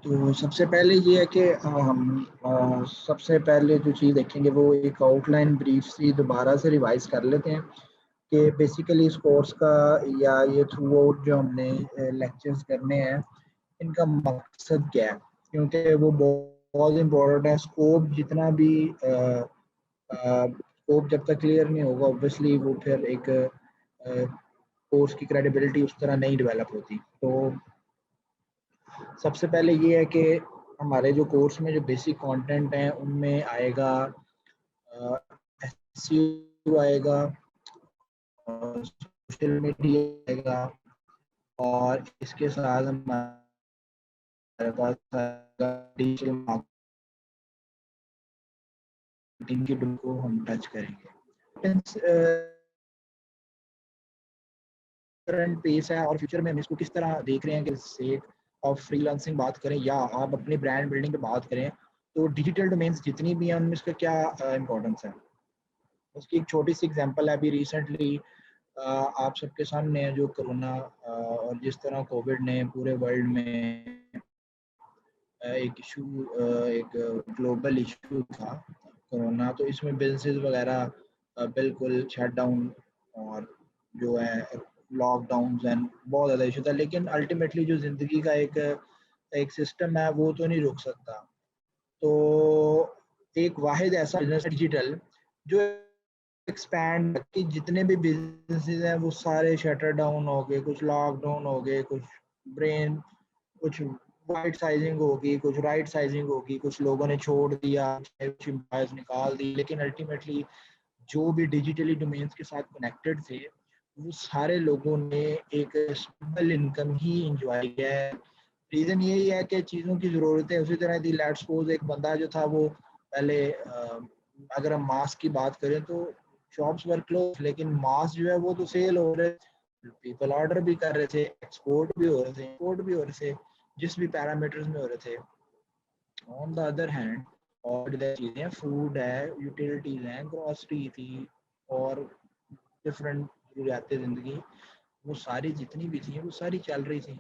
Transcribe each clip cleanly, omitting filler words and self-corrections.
तो सबसे पहले ये है कि हम सबसे पहले जो चीज़ देखेंगे वो एक आउटलाइन ब्रीफ सी दोबारा से रिवाइज कर लेते हैं कि बेसिकली इस कोर्स का या ये थ्रू आउट जो हमने लेक्चर्स करने हैं इनका मकसद क्या है, क्योंकि वो बहुत इम्पोर्टेंट है। स्कोप जितना भी स्कोप जब तक क्लियर नहीं होगा ऑब्वियसली वो फिर एक कोर्स की क्रेडिबिलिटी उस तरह नहीं डेवलप होती। तो सबसे पहले ये है कि हमारे जो कोर्स में जो बेसिक कंटेंट हैं उनमें आएगा एसईओ आएगा, सोशल मीडिया आएगा, और इसके साथ हमारे पास डिजिटल मार्केटिंग की टूल को हम टच करेंगे। करंट पेस है और फ्यूचर में हम इसको किस तरह देख रहे हैं कि से ऑफ फ्रीलांसिंग बात करें या आप अपनी ब्रांड बिल्डिंग की बात करें, तो डिजिटल डोमेन्स जितनी भी हैं उनमें इसका क्या इम्पोर्टेंस है। उसकी एक छोटी सी एग्जांपल है। अभी रिसेंटली आप सबके सामने है जो कोरोना और जिस तरह कोविड ने पूरे वर्ल्ड में एक इशू, एक ग्लोबल इशू था कोरोना। तो इसमें बिजनेस वगैरह बिल्कुल शट डाउन और जो है लॉकडाउन एंड बहुत ज़्यादा इशू था। लेकिन अल्टीमेटली जो ज़िंदगी का एक एक सिस्टम है वो तो नहीं रुक सकता। तो एक वाहिद ऐसा बिजनेस डिजिटल जो एक्सपैंड कि जितने भी बिजनेसेस हैं वो सारे शटर डाउन हो गए, कुछ लॉकडाउन हो गए, कुछ वाइट साइजिंग होगी, कुछ राइट साइजिंग होगी, कुछ लोगों ने छोड़ दिया, कुछ एम्प्लॉयज निकाल दी। लेकिन अल्टीमेटली जो भी डिजिटली डोमेन्स के साथ कनेक्टेड थे वो सारे लोगों ने एक स्टेबल इनकम ही इंजॉय किया है। रीज़न यही है कि चीज़ों की ज़रूरतें उसी तरह थी। लेट्स सपोज एक बंदा जो था वो पहले अगर हम मास्क की बात करें तो शॉप्स वर क्लोज, लेकिन मास्क जो है वो तो सेल हो रहे, पीपल ऑर्डर भी कर रहे थे, एक्सपोर्ट भी हो रहे थे, इंपोर्ट भी हो रहे थे, जिस भी पैरामीटर्स में हो रहे थे। ऑन द अदर हैंड और चीज़ें फूड है, यूटिलिटीज हैं, ग्रॉसरी थी और डिफरेंट ज़रूरियातें ज़िंदगी, वो सारी जितनी भी थी वो सारी चल रही थी।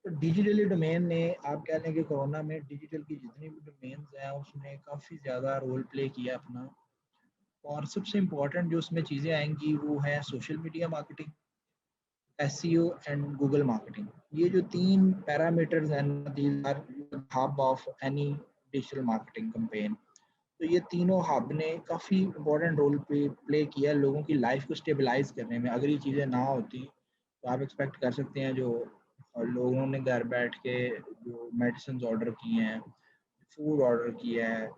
तो डिजिटली डोमेन ने, आप कह लें कि कोरोना में डिजिटल की जितनी भी डोमेन्स हैं उसने काफ़ी ज़्यादा रोल प्ले किया अपना। और सबसे इम्पोर्टेंट जो उसमें चीज़ें आएंगी वो है social media marketing, SEO and Google marketing. ये जो तीन पैरामीटर्स हैं, these are hub of any digital marketing campaign. तो ये तीनों हब ने काफ़ी इम्पोर्टेंट रोल प्ले किया लोगों की लाइफ को स्टेबलाइज करने में। अगर ये चीज़ें ना होती तो आप एक्सपेक्ट कर सकते हैं जो लोगों ने घर बैठ के जो मेडिसिन ऑर्डर किए हैं, फूड ऑर्डर किया है,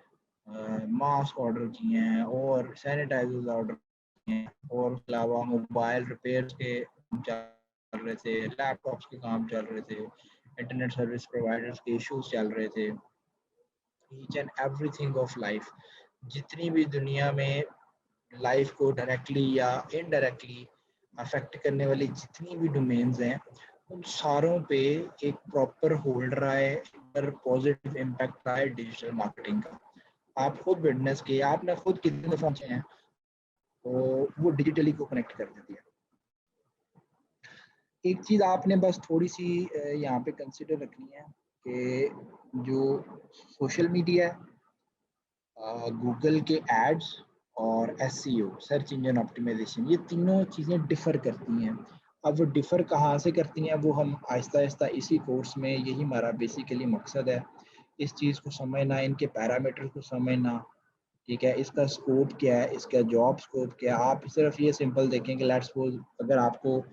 मास्क ऑर्डर किए हैं और सैनिटाइजर्स ऑर्डर किए हैं, और उसके अलावा मोबाइल रिपेयर्स के काम चल रहे थे, लैपटॉप्स के काम चल रहे थे, इंटरनेट सर्विस प्रोवाइडर्स के इश्यूज चल रहे थे। Each and everything of life, जितनी भी दुनिया में लाइफ को डायरेक्टली या इनडायरेक्टली अफेक्ट करने वाली जितनी भी डोमेन्स हैं उन सारों पे एक प्रॉपर होल्ड रहा है, पर पॉजिटिव इम्पैक्ट रहा है डिजिटल मार्केटिंग का। आप खुद विटनेस किए, आपने खुद कितने दफा हैं तो वो डिजिटली को कनेक्ट कर देती है। एक चीज़ आपने बस थोड़ी सी यहाँ पे कंसिडर रखनी है कि जो सोशल मीडिया है, गूगल के एड्स और एसईओ सर्च इंजन ऑप्टिमाइजेशन, ये तीनों चीज़ें डिफ़र करती हैं। अब वो डिफ़र कहाँ से करती हैं वो हम आहिस्ता आहिस्ता इसी कोर्स में, यही हमारा बेसिकली मकसद है, इस चीज़ को समझना, इनके पैरामीटर को समझना। ठीक है, इसका स्कोप क्या है, इसका जॉब स्कोप क्या है। आप सिर्फ ये सिंपल देखें कि लेट्स सपोज अगर आपको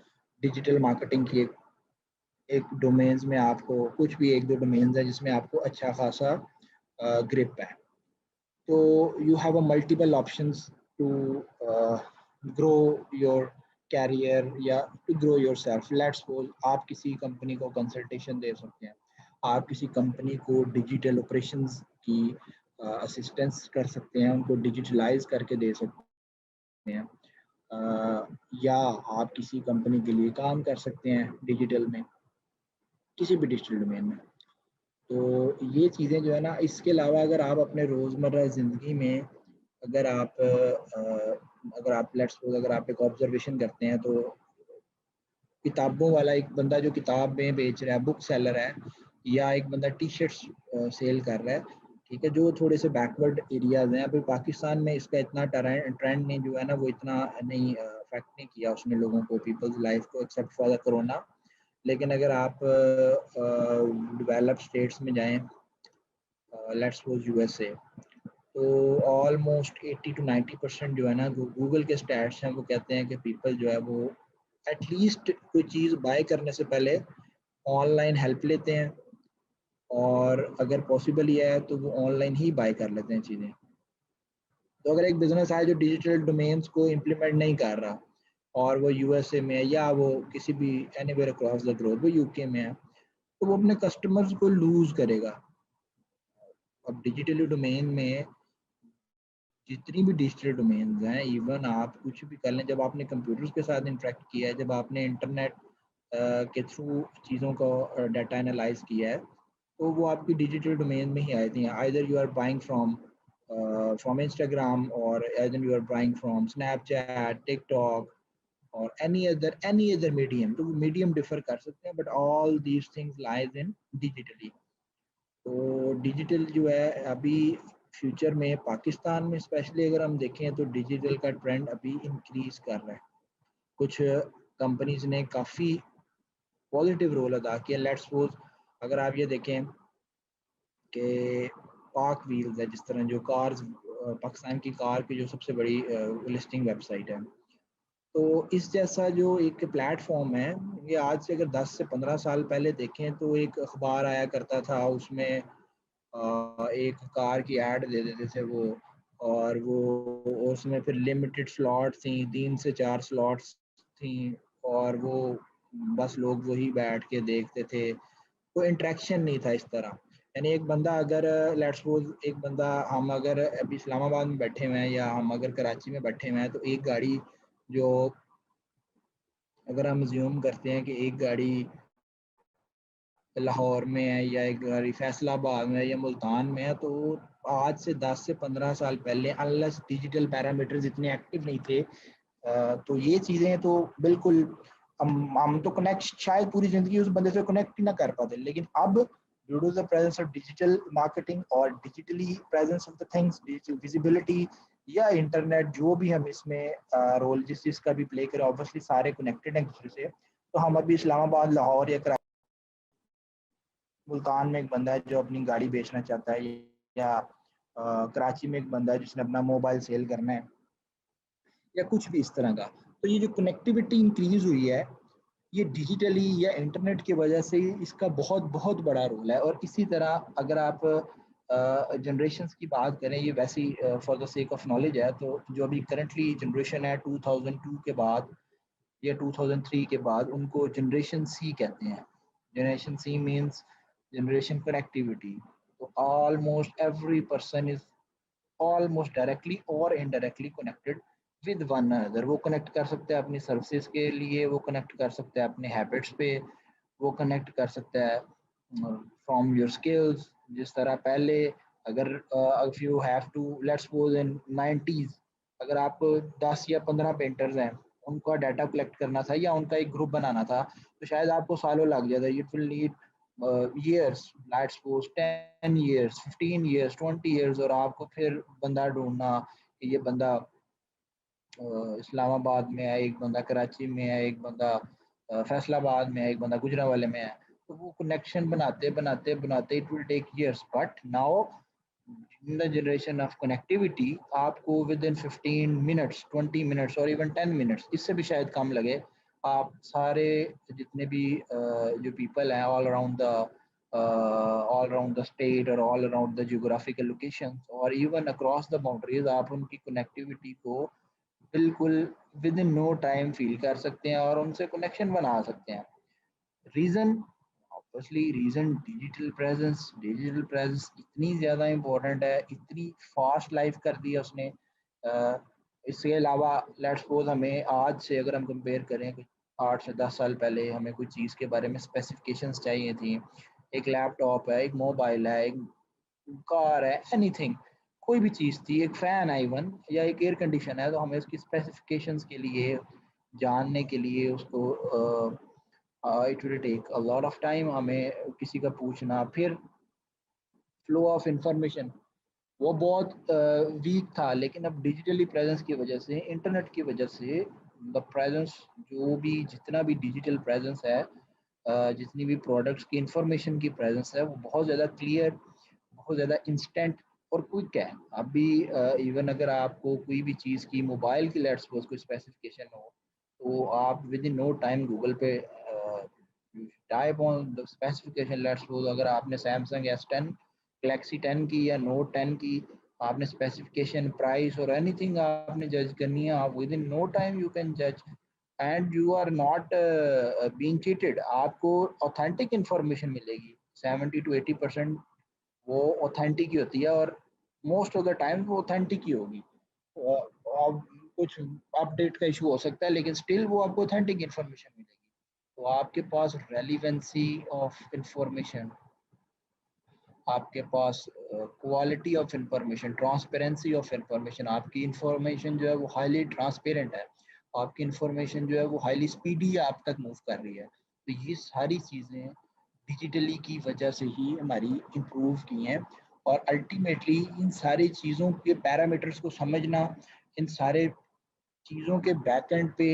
डिजिटल मार्केटिंग की एक डोमेन्स में आपको कुछ भी एक दो डोमेन्स है जिसमें आपको अच्छा खासा ग्रिप है, तो you have a multiple options to grow your career या to grow yourself. Let's suppose आप किसी कंपनी को कंसल्टेशन दे सकते हैं, आप किसी कंपनी को डिजिटल ऑपरेशंस की असिस्टेंस कर सकते हैं, उनको डिजिटलाइज करके दे सकते हैं, या आप किसी कंपनी के लिए काम कर सकते हैं डिजिटल में, किसी भी डिजिटल डोमेन में। तो ये चीज़ें जो है ना, इसके अलावा अगर आप अपने रोज़मर्रा ज़िंदगी में अगर आप लेट्स सपोज अगर आप एक ऑब्जर्वेशन करते हैं तो किताबों वाला एक बंदा जो किताबें बेच रहा है, बुक सेलर है, या एक बंदा टी शर्ट्स सेल कर रहा है, ठीक है, जो थोड़े से बैकवर्ड एरियाज हैं। अभी पाकिस्तान में इसका इतना ट्रेंड नहीं जो है ना वो इतना नहीं अफेक्ट नहीं किया उसने लोगों को, पीपल्स लाइफ को, एक्सेप्ट फॉर द कोरोना। लेकिन अगर आप डेवलप स्टेट्स में जाएं, लेट्स सपोज यूएसए, तो ऑलमोस्ट 80 to 90% जो है ना, गूगल के स्टैट्स हैं वो कहते हैं कि पीपल जो है वो एटलीस्ट कोई चीज़ बाय करने से पहले ऑनलाइन हेल्प लेते हैं, और अगर पॉसिबल ही है तो वो ऑनलाइन ही बाय कर लेते हैं चीज़ें। तो अगर एक बिजनेस है जो डिजिटल डोमेन्स को इम्प्लीमेंट नहीं कर रहा, और वो यूएसए में है या वो किसी भी एनीवेयर अक्रॉस द ग्लोब, वो यूके में है, तो वो अपने कस्टमर्स को लूज करेगा। अब डिजिटल डोमेन में जितनी भी डिजिटल डोमेन्स हैं, इवन आप कुछ भी कर लें, जब आपने कंप्यूटर्स के साथ इंटरेक्ट किया है, जब आपने इंटरनेट के थ्रू चीज़ों को डाटा एनालाइज किया है, तो वो आपकी डिजिटल डोमेन में ही आई थी। Either you are buying from Instagram, और either you are buying from Snapchat, TikTok, और एनी अदर मीडियम। तो वो मीडियम डिफर कर सकते हैं, but all these things lies in digitally. तो डिजिटल जो है अभी फ्यूचर में पाकिस्तान में स्पेशली अगर हम देखें तो डिजिटल का ट्रेंड अभी इंक्रीज कर रहा है। कुछ कंपनीज ने काफ़ी पॉजिटिव रोल अदा किया। लेट्स सपोज अगर आप ये देखें कि पाक व्हील्स है, जिस तरह जो कार्स, पाकिस्तान की कार की जो सबसे बड़ी लिस्टिंग वेबसाइट है, तो इस जैसा जो एक प्लेटफॉर्म है, ये आज से अगर 10 से 15 साल पहले देखें तो एक अखबार आया करता था, उसमें एक कार की ऐड दे देते थे वो, और वो उसमें फिर लिमिटेड स्लॉट थी, 3 से 4 स्लॉट्स थी, और वो बस लोग वही बैठ के देखते थे। कोई इंटरेक्शन नहीं था इस तरह। यानी एक बंदा अगर, लेट्स सपोज एक बंदा, हम अगर अभी इस्लामाबाद में बैठे हुए हैं या हम अगर कराची में बैठे हुए हैं, तो एक गाड़ी जो, अगर हम ज्यूम करते हैं कि एक गाड़ी लाहौर में है या एक गाड़ी फैसलाबाद में है या मुल्तान में है, तो आज से 10 से 15 साल पहले अनलेस डिजिटल पैरामीटर्स इतने एक्टिव नहीं थे, तो ये चीज़ें तो बिल्कुल, हम तो कनेक्ट शायद पूरी ज़िंदगी उस बंदे से कनेक्ट ही ना कर पाते। लेकिन अब due to the presence of digital marketing और digitally presence of the things, digital visibility या इंटरनेट, जो भी हम इसमें रोल जिस चीज़ का भी प्ले करें, ऑब्वियसली सारे कनेक्टेड हैं एक दूसरे से। तो हम अभी इस्लामाबाद, लाहौर या मुल्तान में एक बंदा है जो अपनी गाड़ी बेचना चाहता है, या कराची में एक बंदा है जिसने अपना मोबाइल सेल करना है, या कुछ भी इस तरह का। तो ये जो कनेक्टिविटी इंक्रीज हुई है, ये डिजिटली या इंटरनेट की वजह से इसका बहुत बहुत बड़ा रोल है। और इसी तरह अगर आप जनरेशन्स की बात करें, ये वैसी for the sake of knowledge है, तो जो अभी करंटली जनरेशन है 2002 के बाद या 2003 के बाद, उनको जनरेशन सी कहते हैं। Generation C means generation connectivity. तो almost every person is almost directly और indirectly connected with one another. वो कनेक्ट कर सकते हैं अपनी सर्विसेज के लिए, वो कनेक्ट कर सकते हैं अपने हैबिट्स पे, वो कनेक्ट कर सकता है फ्रॉम योर स्किल्स। जिस तरह पहले अगर if you have to, let's suppose in 90s, अगर आप 10 या 15 पेंटर्स हैं, उनका डाटा कलेक्ट करना था या उनका एक ग्रुप बनाना था, तो शायद आपको सालों लग जाता। It will need years, let's suppose 10 years, 15 years, 20 years, और आपको फिर बंदा ढूंढना कि ये बंदा इस्लामाबाद में है, एक बंदा कराची में है, एक बंदा फैसलाबाद में है, एक बंदा गुजरांवाले में है। तो वो कनेक्शन बनाते बनाते बनाते it will take years, but now in the generation of connectivity आपको विद इन 15 मिनट्स, 20 मिनट्स और इवन 10 मिनट्स, इससे भी शायद कम लगे, आप सारे जितने भी जो पीपल हैं ऑल अराउंड द स्टेट और all around the geographical location और इवन अक्रॉस द बाउंड्रीज, आप उनकी कनेक्टिविटी को बिल्कुल within no time feel कर सकते हैं और उनसे कनेक्शन बना सकते हैं। Reason, obviously reason digital presence इतनी ज़्यादा इम्पोर्टेंट है, इतनी फास्ट लाइफ कर दी है उसने। इसके अलावा लेट्स सपोज हमें आज से अगर हम कंपेयर करें, कुछ 8 से 10 साल पहले हमें कोई चीज़ के बारे में स्पेसिफिकेशंस चाहिए थी, एक लैपटॉप है, एक मोबाइल है, एक कार है, एनीथिंग, कोई भी चीज़ थी, एक फ़ैन है इवन, या एक एयर कंडीशन है, तो हमें उसकी स्पेसिफिकेशंस के लिए जानने के लिए उसको it will take a lot of time, हमें किसी का पूछना, फिर फ्लो ऑफ इंफॉर्मेशन वो बहुत वीक था। लेकिन अब डिजिटली प्रेजेंस की वजह से, इंटरनेट की वजह से, द प्रेजेंस जो भी जितना भी डिजिटल प्रेजेंस है, जितनी भी प्रोडक्ट्स की इंफॉर्मेशन की प्रेजेंस है, वो बहुत ज़्यादा क्लियर, बहुत ज़्यादा इंस्टेंट और क्विक है। अभी इवन अगर आपको कोई भी चीज़ की मोबाइल की लेट्स सपोज कोई स्पेसिफिकेशन हो, तो आप within no time Google पे type on the specification, let's suppose अगर आपने सैमसंग S10 गैलेक्सी 10 की या नोट 10 की, आपने स्पेसिफिकेशन, प्राइस और एनीथिंग आपने जज करनी है, आप within no time you can जज and you are not being cheated. आपको ऑथेंटिक इंफॉर्मेशन मिलेगी, 70 to 80% वो ऑथेंटिक ही होती है, और मोस्ट ऑफ द टाइम वो ऑथेंटिक ही होगी। अब कुछ अपडेट का इशू हो सकता है, लेकिन स्टिल वो आपको ऑथेंटिक इंफॉर्मेशन मिलेगी। तो आपके पास रेलिवेंसी ऑफ इंफॉर्मेशन, आपके पास quality of information, transparency of information, आपकी इंफॉर्मेशन जो है वो हाईली ट्रांसपेरेंट है, आपकी इंफॉर्मेशन जो है वो हाईली स्पीडी आप तक मूव कर रही है। तो ये सारी चीज़ें डिजिटली की वजह से ही हमारी इम्प्रूव की हैं। और अल्टीमेटली इन सारी चीज़ों के पैरामीटर्स को समझना, इन सारे चीज़ों के बैकएंड पे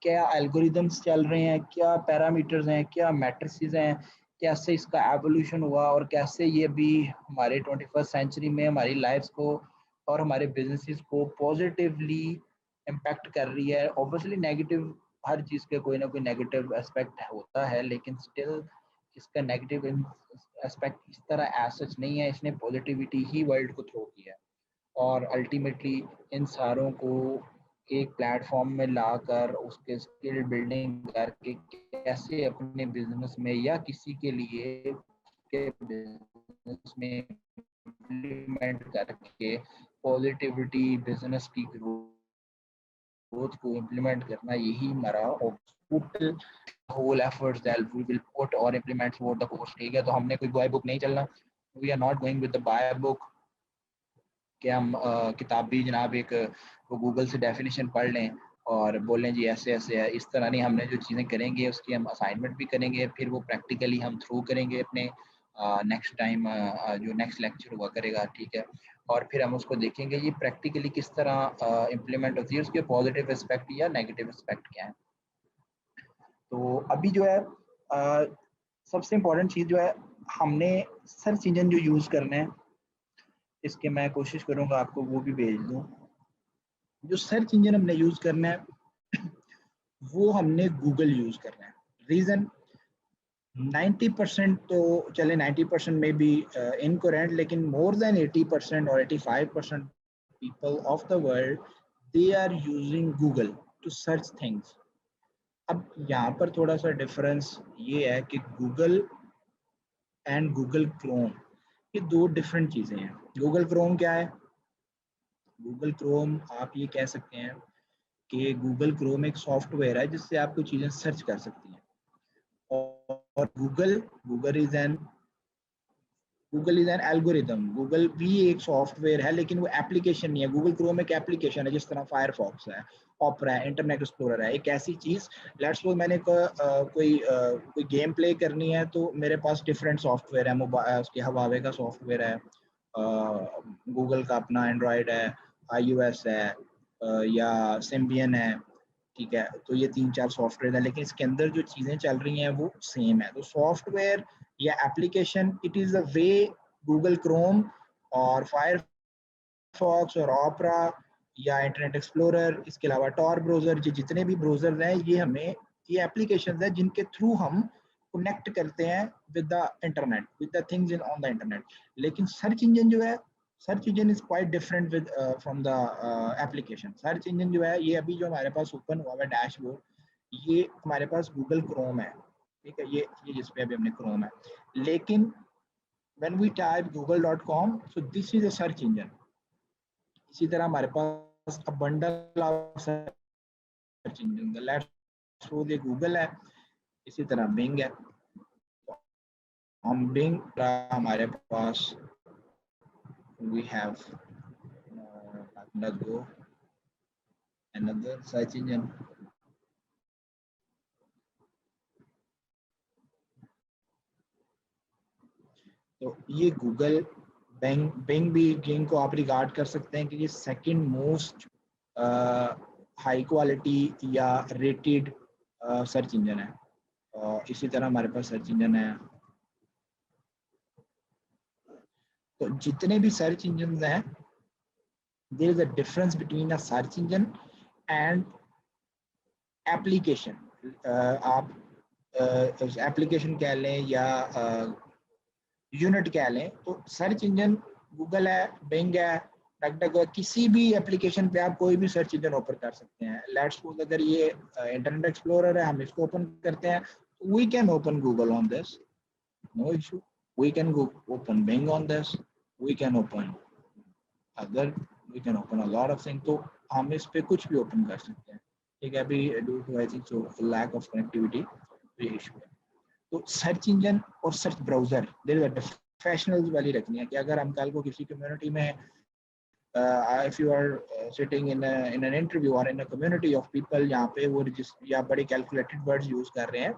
क्या एल्गोरिदम्स चल रहे हैं, क्या पैरामीटर्स हैं, क्या मैट्रिसेस हैं, कैसे इसका एवोल्यूशन हुआ, और कैसे ये भी हमारे 21st सेंचुरी में हमारी लाइफ्स को और हमारे बिजनेसेस को पॉजिटिवली इम्पैक्ट कर रही है। ऑब्वियसली नेगेटिव, हर चीज़ के कोई ना कोई नेगेटिव एस्पेक्ट होता है, लेकिन स्टिल इसका नेगेटिव एस्पेक्ट इस तरह एज सच नहीं है, इसने पॉजिटिविटी ही वर्ल्ड को थ्रो किया है। और अल्टीमेटली इन सारों को एक प्लेटफॉर्म में लाकर उसके स्किल बिल्डिंग करके कैसे अपने बिजनेस में या किसी के लिए के बिजनेस में इम्प्लीमेंट करके पॉजिटिविटी, बिजनेस की ग्रोथ को इम्प्लीमेंट करना, यही हमारा total whole efforts that we will put और इम्प्लीमेंट थ्रू द कोर्स। ठीक है, तो हमने कोई बाय बुक नहीं चलना, we are not going with the by book कि हम किताब भी जनाब एक वो गूगल से डेफिनेशन पढ़ लें और बोलें जी ऐसे ऐसे है, इस तरह नहीं। हमने जो चीज़ें करेंगे उसकी हम असाइनमेंट भी करेंगे, फिर वो प्रैक्टिकली हम थ्रू करेंगे अपने नेक्स्ट टाइम जो नेक्स्ट लेक्चर हुआ करेगा। ठीक है, और फिर हम उसको देखेंगे ये प्रैक्टिकली किस तरह इम्प्लीमेंट होती है, उसके पॉजिटिव एस्पेक्ट या नेगेटिव एस्पेक्ट क्या है। तो अभी जो है सबसे इम्पोर्टेंट चीज़ जो है, हमने सर्च इंजन जो यूज़ करना है, इसके मैं कोशिश करूँगा आपको वो भी भेज दूँ। जो सर्च इंजन हमने यूज़ करना है वो हमने गूगल यूज़ करना है। रीज़न 90% तो चले, 90% में भी इनकरेक्ट, लेकिन मोर देन 80% और 85% people of the world they are using Google to search things. अब यहाँ पर थोड़ा सा डिफरेंस ये है कि गूगल एंड गूगल क्रोम ये दो डिफरेंट चीज़ें हैं। गूगल क्रोम क्या है? गूगल क्रोम आप ये कह सकते हैं कि गूगल क्रोम एक सॉफ्टवेयर है जिससे आप कोई चीज़ें सर्च कर सकती हैं। और Google is an algorithm. Google भी एक सॉफ्टवेयर है, लेकिन वो एप्लीकेशन नहीं है। गूगल क्रोम एक एप्लीकेशन है, जिस तरह फायरफॉक्स है, ऑपरा है, इंटरनेट एक्सप्लोरर है। एक ऐसी चीज़, लेट्स सपोज मैंने कोई गेम प्ले करनी है, तो मेरे पास डिफरेंट सॉफ्टवेयर है। मोबाइल उसके हवावे का सॉफ्टवेयर है, गूगल का अपना एंड्रॉयड है, iOS है, या सिम्बियन है। ठीक है, तो ये 3-4 सॉफ्टवेयर है, लेकिन इसके अंदर जो चीज़ें चल रही हैं वो सेम है। तो सॉफ्टवेयर या application, it is the way Google Chrome और फायरफॉक्स और ऑपरा या इंटरनेट एक्सप्लोरर, इसके अलावा टॉर ब्राउज़र, जितने भी ब्राउज़र हैं, ये हमें ये एप्लीकेशंस हैं जिनके थ्रू हम कनेक्ट करते हैं with the internet, with the things in on the internet. लेकिन सर्च इंजन जो है, search engine is quite different with from the application. Search engine जो है, ये अभी जो हमारे पास ओपन हुआ है डैशबोर्ड, ये हमारे पास गूगल क्रोम है। ठीक है, ये जिस पे अभी हमने क्रोम है, लेकिन when we type google.com, so this is a search engine। इसी तरह हमारे पास a bundle of search engine, the let's show the Google है, इसी तरह बिंग है। हम बिंग हमारे पास we have another search engine तो ये गूगल, बिंग भी, बिंग को आप रिगार्ड कर सकते हैं कि ये सेकंड मोस्ट हाई क्वालिटी या रेटेड सर्च इंजन है। इसी तरह हमारे पास सर्च इंजन है, तो जितने भी सर्च इंजन हैं, there is a difference between a search engine and application. आप एप्लीकेशन कह लें या यूनिट कह लें, तो सर्च इंजन गूगल है, बिंग है, डक है, किसी भी एप्लीकेशन पे आप कोई भी सर्च इंजन ओपन कर सकते हैं। लेट्स सपोज अगर ये इंटरनेट एक्सप्लोरर है, हम इसको ओपन करते हैं, we can open Google on this, no issue. We can open Bing on this, we can open other, we can open a lot of thing. तो हम इस पे कुछ भी ओपन कर सकते हैं, ठीक है। अभी due to I think so lack of connectivity ये इशू है। तो सर्च इंजन और search browser there is a professionals वाली रखनी है कि अगर हम कल को किसी कम्युनिटी में if you are sitting in an interview or in a community of people, यहाँ पे वो या बड़े कैलकुलेटेड वर्ड्स यूज कर रहे हैं,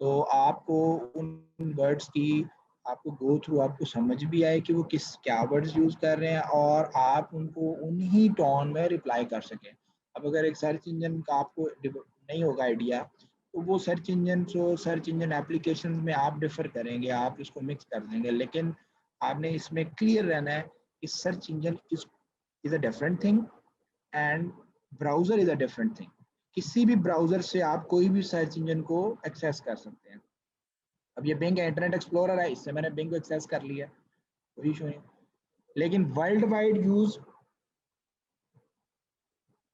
तो आपको उन वर्ड्स की आपको गो थ्रू आपको समझ भी आए कि वो क्या वर्ड्स यूज कर रहे हैं, और आप उनको उन्हीं टोन में रिप्लाई कर सकें। अब अगर एक सर्च इंजन का आपको नहीं होगा आइडिया, तो वो सर्च इंजन एप्लीकेशन में आप डिफर करेंगे, आप इसको मिक्स कर देंगे। लेकिन आपने इसमें क्लियर रहना है कि search engine is a different thing and browser is a different thing। किसी भी ब्राउजर से आप कोई भी सर्च इंजन को एक्सेस कर सकते हैं। अब ये बिंग इंटरनेट एक्सप्लोरर है, इससे मैंने बिंग को एक्सेस कर लिया, कोई इशू नहीं। लेकिन वर्ल्ड वाइड यूज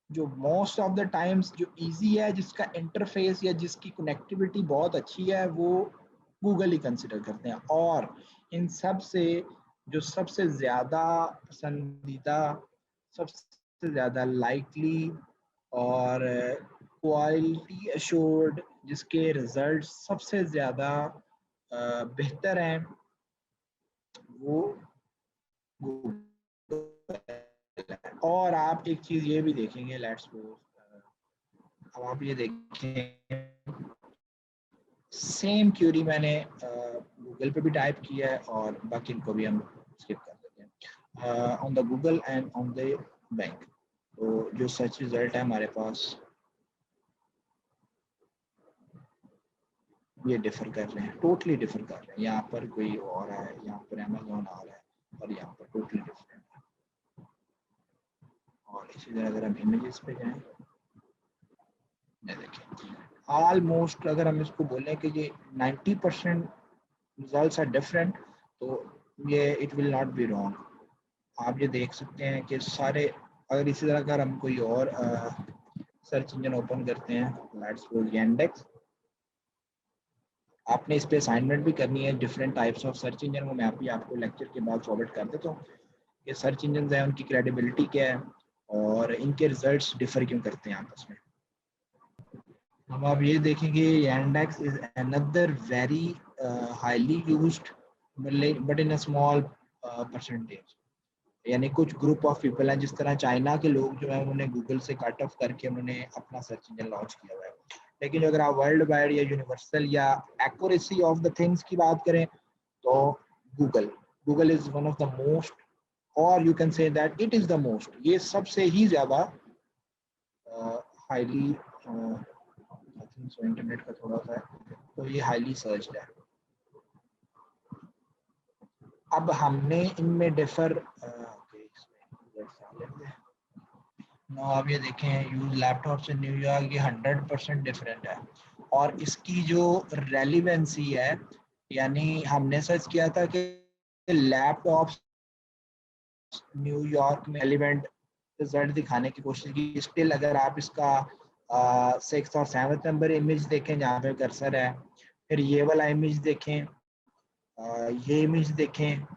जो मोस्ट ऑफ द टाइम्स जो इजी है, जिसका इंटरफेस या जिसकी कनेक्टिविटी बहुत अच्छी है, वो गूगल ही कंसिडर करते हैं। और इन सब से जो सबसे ज़्यादा पसंदीदा, सबसे ज़्यादा लाइकली और क्वालिटी अश्योर्ड, जिसके रिजल्ट सबसे ज़्यादा बेहतर हैं, वो गूगल। और आप एक चीज़ ये भी देखेंगे, लेट्स सपोज अब आप ये देखें, सेम क्यूरी मैंने गूगल पे भी टाइप किया है और बाकी इनको भी हम स्किप कर देते हैं on the Google and on the bank. तो जो सर्च रिजल्ट है हमारे पास, ये डिफर कर रहे हैं, टोटली डिफर कर रहे हैं। यहाँ पर कोई और है, यहाँ पर अमेजोन आ रहा है, और यहाँ पर टोटली डिफरेंट है। और इसी तरह अगर हम इमेजेस पे जाएं, ये देखिए ऑलमोस्ट अगर हम इसको बोलें कि ये 90% रिजल्ट्स आर डिफरेंट, तो ये it will not be wrong. आप ये देख सकते हैं कि सारे, अगर इसी तरह अगर हम कोई और सर्च इंजन ओपन करते हैं, लेट्स सपोज यांडेक्स, आपने इस पे असाइनमेंट भी करनी है different types of search engine, वो मैं भी आपको लेक्चर के बाद फॉरवर्ड कर देता हूँ। ये सर्च इंजन है, उनकी क्रेडिबिलिटी क्या है और इनके रिजल्ट्स डिफर क्यों करते हैं आपस में। अब आप ये देखेंगे Yandex is another very highly used but in a small percentage, यानी कुछ ग्रुप ऑफ पीपल हैं। जिस तरह चाइना के लोग जो है, उन्होंने गूगल से कट ऑफ करके उन्होंने अपना सर्च इंजन लॉन्च किया हुआ है। लेकिन अगर आप वर्ल्ड वाइड या यूनिवर्सल या एक्यूरेसी ऑफ द थिंग्स की बात करें, तो Google Google is one of the most, और you can say that it is the most, ये सबसे ही ज्यादा highly, I think so internet का थोड़ा सा है, तो ये हाईली सर्च है। अब हमने इनमें डिफर आप ये देखें, यूज लैपटॉप से न्यूयॉर्क, ये 100% डिफरेंट है। और इसकी जो रेलिवेंसी है, यानी हमने सर्च किया था कि लैपटॉप न्यूयॉर्क में रेलिवेंट रिजल्ट दिखाने की कोशिश की। स्टिल अगर आप इसका 6th और 7th नंबर इमेज देखें जहाँ पे कर्सर है, फिर ये वाला इमेज देखें, ये इमेज देखें,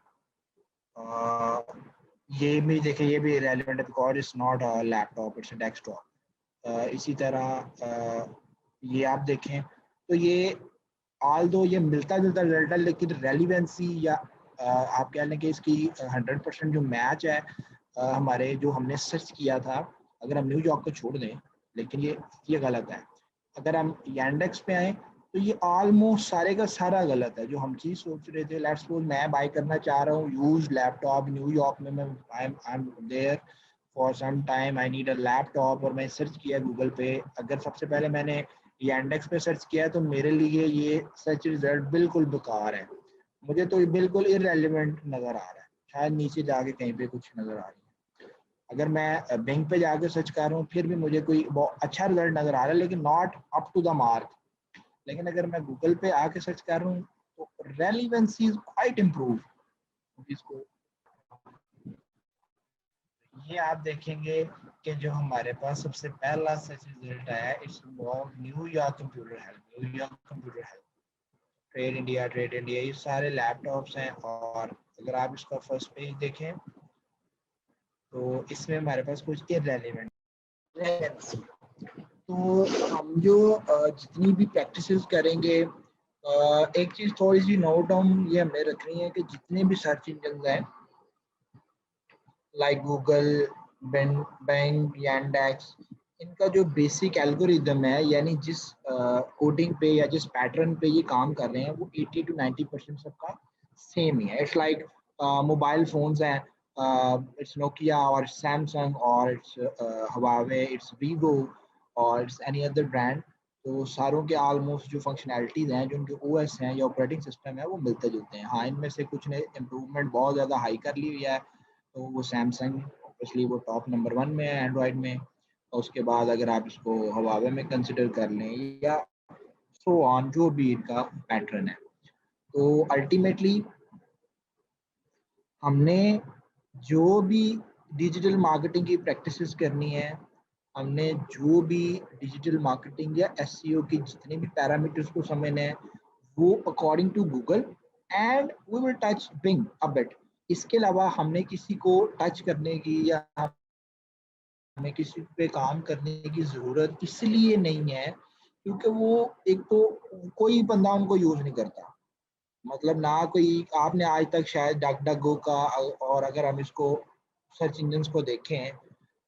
ये इमेज देखें, ये भी रेलिवेंट है because it's not a laptop, it's a desktop. इसी तरह ये आप देखें, तो ये ऑल दो ये मिलता जुलता रिजल्ट है, लेकिन रेलिवेंसी या आप कह लें कि इसकी 100% जो मैच है हमारे जो हमने सर्च किया था, अगर हम न्यूयॉर्क को छोड़ दें, लेकिन ये गलत है। अगर हम यांडेक्स पे आए, तो ये ऑलमोस्ट सारे का सारा गलत है। जो हम चीज़ सोच रहे थे, लेट्स सपोज मैं बाय करना चाह रहा हूँ यूज लैपटॉप न्यूयॉर्क में, मैं I am there for some time, I need a laptop, और मैं सर्च किया गूगल पे। अगर सबसे पहले मैंने यांडेक्स पे सर्च किया तो मेरे लिए ये सर्च रिजल्ट बिल्कुल बेकार है, मुझे तो ये बिल्कुल इररेलेवेंट नज़र आ रहा है। शायद नीचे जाके कहीं पे कुछ नज़र आ रही है। अगर मैं बैंक पे जाके सर्च कर रहा हूँ फिर भी मुझे कोई बहुत अच्छा रिजल्ट नज़र आ रहा है, लेकिन not up to the mark. लेकिन अगर मैं गूगल पे आके सर्च कर रहा हूँ तो रेलिवेंसी इज क्वाइट इम्प्रूव। इसको ये आप देखेंगे कि जो हमारे पास सबसे पहला सर्च रिजल्ट आया, it's about New York computer health. New York computer health, trade India, ये सारे लैपटॉप्स हैं। और अगर आप इसका फर्स्ट पेज देखें तो इसमें हमारे पास कुछ इररेलेवेंट रेलेवेंसी। तो हम जो जितनी भी प्रैक्टिसेस करेंगे, एक चीज़ थोड़ी सी नोट डाउन ये हमें रखनी है कि जितने भी सर्च इंजन हैं लाइक गूगल, बैंग, यांडेक्स, इनका जो बेसिक एल्गोरिदम है, यानी जिस कोडिंग पे या जिस पैटर्न पे ये काम कर रहे हैं, वो 80 to 90% सबका सेम ही है। इट्स लाइक मोबाइल फोन्स हैं, इट्स नोकिया और सैमसंग और इट्स हवावे, इट्स वीवो और इट्स एनी अदर ब्रांड। तो सारों के ऑलमोस्ट जो फंक्शनैलिटीज़ हैं, जो उनके ओएस हैं या ऑपरेटिंग सिस्टम है, वो मिलते जुलते हैं। हाँ, इनमें से कुछ ने इम्प्रूवमेंट बहुत ज़्यादा हाई कर ली हुई है, तो वो सैमसंग ऑब्वियसली वो टॉप नंबर 1 में है एंड्रॉयड में। और उसके बाद अगर आप इसको हवावे में कंसिडर कर लें या सो ऑन, जो भी इनका पैटर्न है। तो अल्टीमेटली हमने जो भी डिजिटल मार्केटिंग की प्रैक्टिसेस करनी है, हमने जो भी डिजिटल मार्केटिंग या एसईओ की जितने भी पैरामीटर्स को समझना है, वो according to Google and we will touch Bing a bit. इसके अलावा हमने किसी को टच करने की या हमें किसी पे काम करने की ज़रूरत इसलिए नहीं है क्योंकि वो, एक तो कोई बंदा उनको यूज़ नहीं करता। मतलब ना कोई, आपने आज तक शायद डक डक गो का, और अगर हम इसको सर्च इंजन्स को देखें,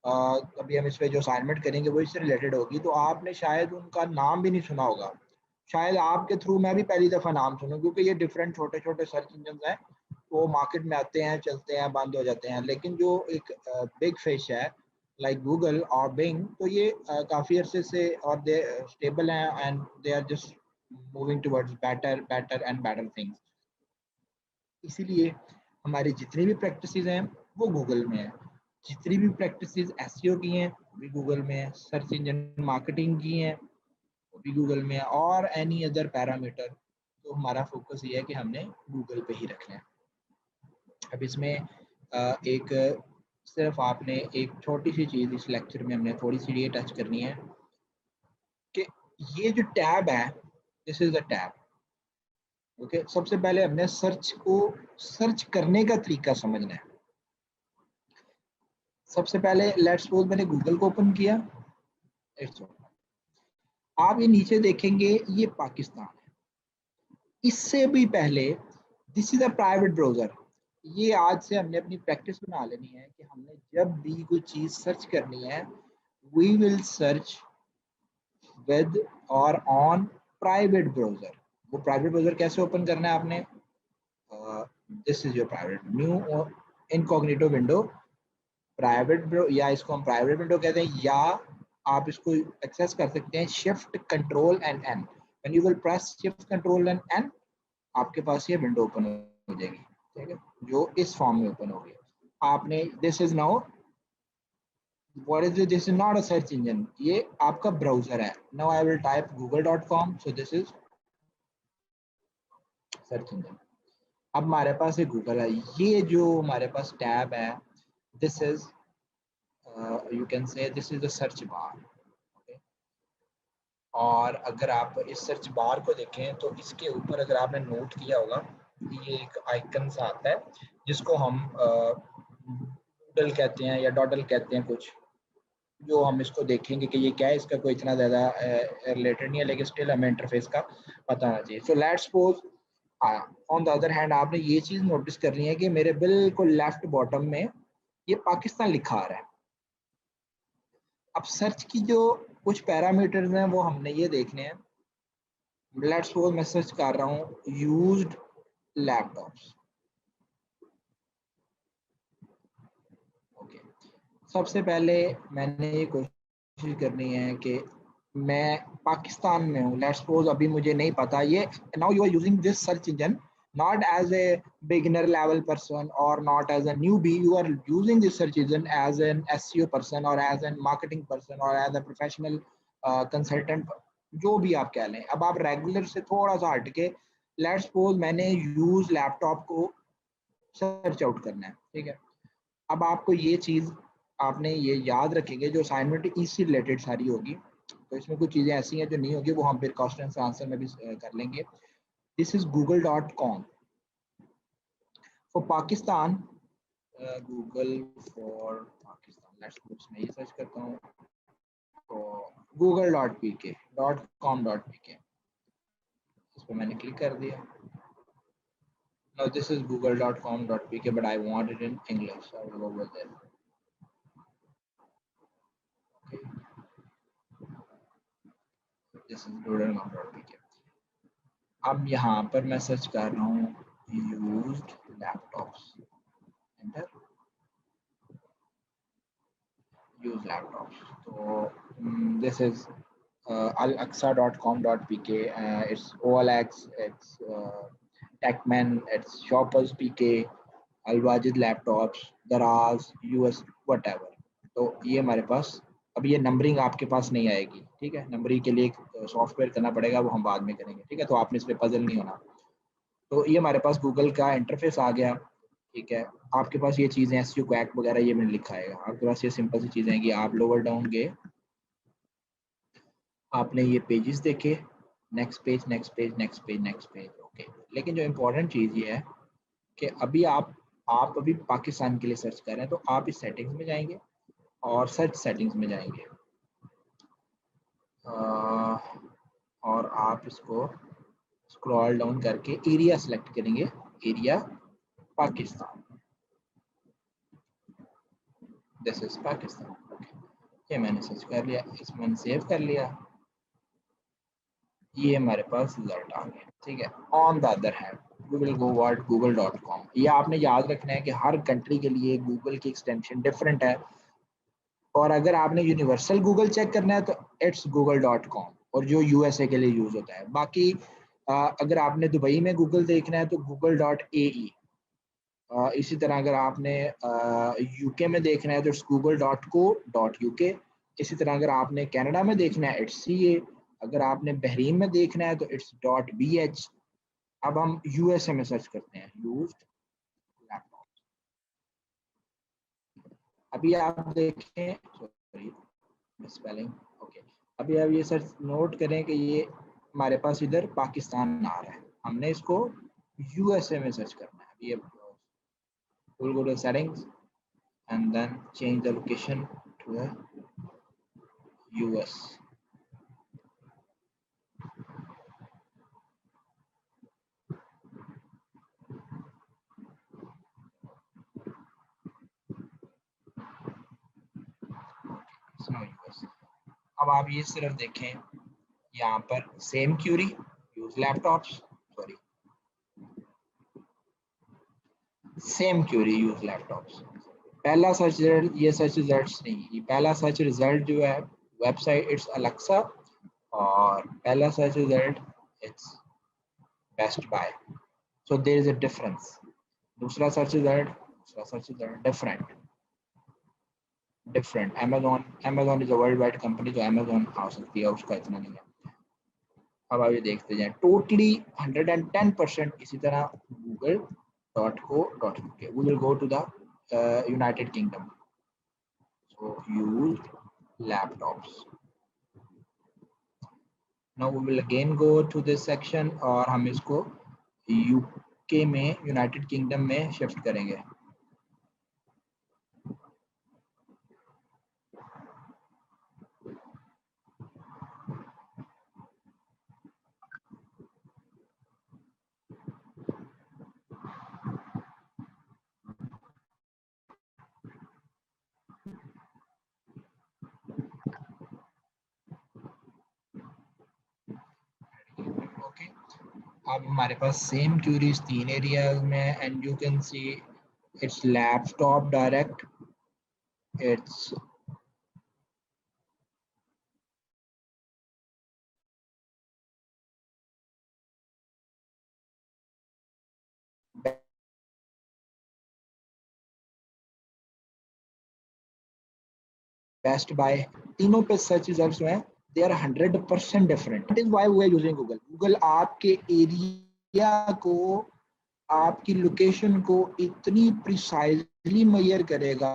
अभी हम इस पे जो असाइनमेंट करेंगे वो इससे रिलेटेड होगी, तो आपने शायद उनका नाम भी नहीं सुना होगा। शायद आपके थ्रू मैं भी पहली दफ़ा नाम सुनूं, क्योंकि ये डिफरेंट छोटे छोटे सर्च इंजन हैं, वो मार्केट में आते हैं, चलते हैं, बंद हो जाते हैं। लेकिन जो एक बिग फिश है लाइक गूगल और बिंग, तो ये काफ़ी अरसे से और दे स्टेबल हैं and they are just moving towards better better and better things. इसीलिए हमारी जितनी भी प्रैक्टिसेस हैं वो गूगल में है, जितनी भी प्रैक्टिसेस एसईओ की हैं वो भी गूगल में है, सर्च इंजन मार्केटिंग की हैं वो भी गूगल में है, और एनी अदर पैरामीटर। तो हमारा फोकस ये है कि हमने गूगल पे ही रखना है। अब इसमें एक सिर्फ आपने एक छोटी सी चीज़ इस लेक्चर में हमने थोड़ी सी ये टच करनी है कि ये जो टैब है, this is the tab. Okay, सबसे पहले हमने सर्च को, सर्च करने का तरीका समझना है। सबसे पहले लेट्स सपोज मैंने गूगल को ओपन किया, इट्स ओपन। आप ये नीचे देखेंगे ये पाकिस्तान है। इससे भी पहले this is a private browser. ये आज से हमने अपनी प्रैक्टिस बना लेनी है कि हमने जब भी कोई चीज़ सर्च करनी है, वी विल सर्च विद और ऑन प्राइवेट ब्राउजर। वो प्राइवेट ब्राउजर कैसे ओपन करना है आपने, this is your private new incognito window, private, या इसको हम प्राइवेट विंडो कहते हैं, या आप इसको एक्सेस कर सकते हैं shift control and N. When you will press shift control and N, आपके पास ये विंडो ओपन हो जाएगी, ठीक है, जो इस फॉर्म में ओपन होगी। आपने, this is now what is this is not a search engine, ये आपका ब्राउजर है। Now I will type google.com, so this is search engine. अब हमारे पास ये गूगल है, ये जो हमारे पास टैब है, this is you can say this is the search bar, okay? और अगर आप इस सर्च बार को देखें तो इसके ऊपर अगर आपने नोट किया होगा, ये एक आइकन सा आता है जिसको हम डूडल कहते हैं या डॉडल कहते हैं कुछ, जो हम इसको देखेंगे कि ये क्या है, इसका कोई इतना ज़्यादा रिलेटेड नहीं है, लेकिन स्टिल हमें इंटरफेस का पता होना चाहिए। So let's suppose on the other hand आपने ये चीज़ नोटिस करनी है कि मेरे बिल्कुल लेफ्ट बॉटम में ये पाकिस्तान लिखा आ रहा है। अब सर्च की जो कुछ पैरामीटर्स हैं वो हमने ये देखने हैं लेट्स सपोज मैं सर्च कर रहा हूँ यूज्ड लैपटॉप्स। ओके, सबसे पहले मैंने ये कोशिश करनी है कि मैं पाकिस्तान में हूँ। लेट्स सपोज अभी मुझे नहीं पता ये। Now you are using this search engine not as a beginner level person or not as a newbie. You are using this search engine as an SEO person or as a marketing person or as a professional consultant, जो भी आप कह लें। अब आप regular से थोड़ा सा हटके लेट्स सपोज मैंने यूज लैपटॉप को सर्च आउट करना है, ठीक है। अब आपको ये चीज़ आपने ये याद रखेंगे, जो असाइनमेंट इससे रिलेटेड सारी होगी, तो इसमें कुछ चीज़ें ऐसी हैं जो नहीं होगी, वो हम फिर क्वेश्चन आंसर में भी कर लेंगे। This is google.com for Pakistan. Google for Pakistan, let's suppose मैं ये सर्च करता हूँ तो google.pk.com.pk, इस पर मैंने क्लिक कर दिया। Now this is google.com.pk, but I want it in English, so I will go over there. Okay, this is google.com.pk। अब यहाँ पर मैं सर्च कर रहा हूँ used laptops, enter, use laptops. तो this is alaqsa.com.pk, it's OLX, it's Techman, it's Shoppers PK, Alwajid Laptops, Daraz, US, whatever। तो ये हमारे पास, अब ये नंबरिंग आपके पास नहीं आएगी, ठीक है। नंबरिंग के लिए एक सॉफ्टवेयर करना पड़ेगा, वो हम बाद में करेंगे, ठीक है। तो आपने इस पर पजल नहीं होना। तो ये हमारे पास गूगल का इंटरफेस आ गया, ठीक है। आपके पास ये चीज़ें एसईओ क्वैक वगैरह ये मैंने लिखा है, आपके पास ये सिंपल सी चीज़ें हैं कि आप लोअर डाउन गए, आपने ये पेजेस देखे, next page, next page, next page, next page, okay. लेकिन जो इम्पोर्टेंट चीज़ ये है कि अभी आप अभी पाकिस्तान के लिए सर्च कर रहे हैं, तो आप इस सेटिंग्स में जाएंगे और सर्च सेटिंग्स में जाएंगे, और आप इसको स्क्रॉल डाउन करके एरिया सेलेक्ट करेंगे, area Pakistan, this is Pakistan, okay. ये मैंने सर्च कर लिया, इसमें मैंने सेव कर लिया, ये हमारे पास रिजल्ट आ गया, ठीक है। On the other hand we will go what google.com। ये आपने याद रखना है कि हर कंट्री के लिए गूगल की एक्सटेंशन डिफरेंट है, और अगर आपने यूनिवर्सल गूगल चेक करना है तो इट्स google.com, और जो यूएसए के लिए यूज होता है। बाकी अगर आपने दुबई में गूगल देखना है तो google.ae, इसी तरह अगर आपने यूके में देखना है तो इट्स google.co.uk, इसी तरह अगर आपने कनाडा में देखना है इट्स CA, अगर आपने बहरीन में देखना है तो इट्स .bh। अब हम यूएसए में सर्च करते हैं यूज्ड लैपटॉप। अभी आप देखें, सॉरी स्पेलिंग, ओके। अभी आप ये सर्च नोट करें कि ये हमारे पास इधर पाकिस्तान आ रहा है, हमने इसको यूएसए में सर्च करना है। ये we'll go to settings and then change the location to the US। US। अब आप ये सिर्फ देखें यहाँ पर same query use laptops, sorry same query use laptops. पहला सर्च रिजल्ट, ये सर्च रिजल्ट्स नहीं, ये पहला सर्च रिजल्ट जो है वेबसाइट इट्स अलेक्सा, और पहला search result it's Best Buy, so there is a difference. दूसरा search result different, Amazon is a world wide company, तो अमेजोन आ सकती है, उसका इतना नहीं है। अब आप ये देखते जाए, टोटली 110% इसी तरह google.co.uk। we will go to the United Kingdom, so used laptops। now we will again go to this section, और हम इसको यूके में, यूनाइटेड किंगडम में शिफ्ट करेंगे। अब हमारे पास सेम क्यूरीज 3 एरियाज में and you can see it's laptop direct, it's Best Buy, तीनों पे सर्च रिजल्ट्स जो हैं they are 100% different. That is why we are using Google. Google आपके एरिया को, आपकी लोकेशन को इतनी प्रिसाइजली मेजर करेगा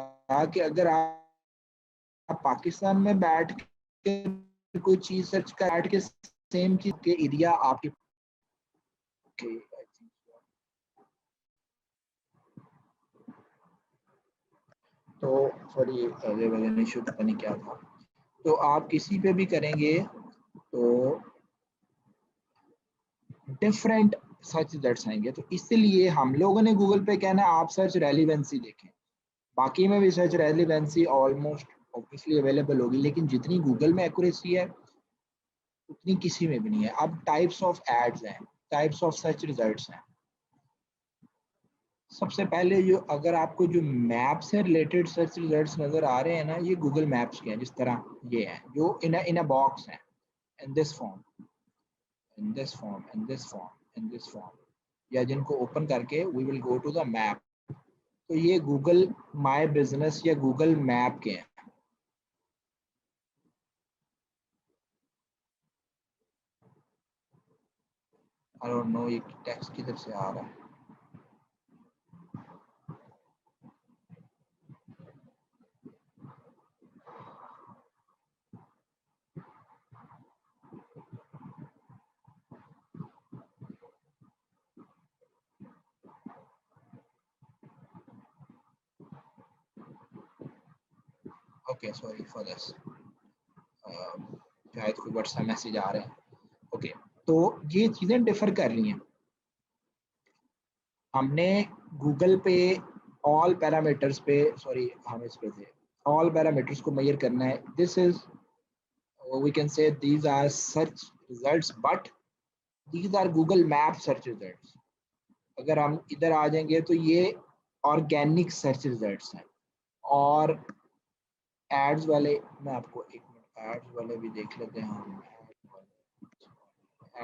कि अगर आप पाकिस्तान में बैठ के कोई चीज सर्च कर, बैठ के सेम चीज के एरिया आपके तो सॉरी इशू पता नहीं क्या था। तो आप किसी पे भी करेंगे तो डिफरेंट सर्च रिजल्ट्स आएंगे। तो इसलिए हम लोगों ने गूगल पे कहना है आप सर्च रेलिवेंसी देखें, बाकी में भी search relevancy almost obviously available होगी, लेकिन जितनी गूगल में एक्यूरेसी है उतनी किसी में भी नहीं है। अब टाइप्स ऑफ एड्स हैं, टाइप्स ऑफ सर्च रिजल्ट्स हैं। सबसे पहले जो, अगर आपको जो मैप से रिलेटेड सर्च रिजल्ट्स नजर आ रहे हैं ना, ये गूगल मैप्स के हैं, जिस तरह ये है जो इन अ बॉक्स है, in this form, in this form, in this form, in this form, या जिनको ओपन करके we will go to the map. तो ये गूगल माय बिजनेस या गूगल मैप के हैं। आई डोंट नो ये टेक्स्ट किधर से आ रहा है। ओके सॉरी फॉर दिस, शायद कोई व्हाट्सएप मैसेज आ रहे हैं। ओके, तो ये चीजें डिफर कर रही हैं। हमने गूगल पे ऑल पैरामीटर्स पे, सॉरी हम इस पे थे, ऑल पैरामीटर्स को मेजर करना है। This is, we can say these are search results, but these are Google map search results. अगर हम इधर आ जाएंगे तो ये ऑर्गेनिक सर्च रिजल्ट्स हैं। और एड्स वाले, मैं आपको एक मिनट एड्स वाले भी देख लेते हैं हम।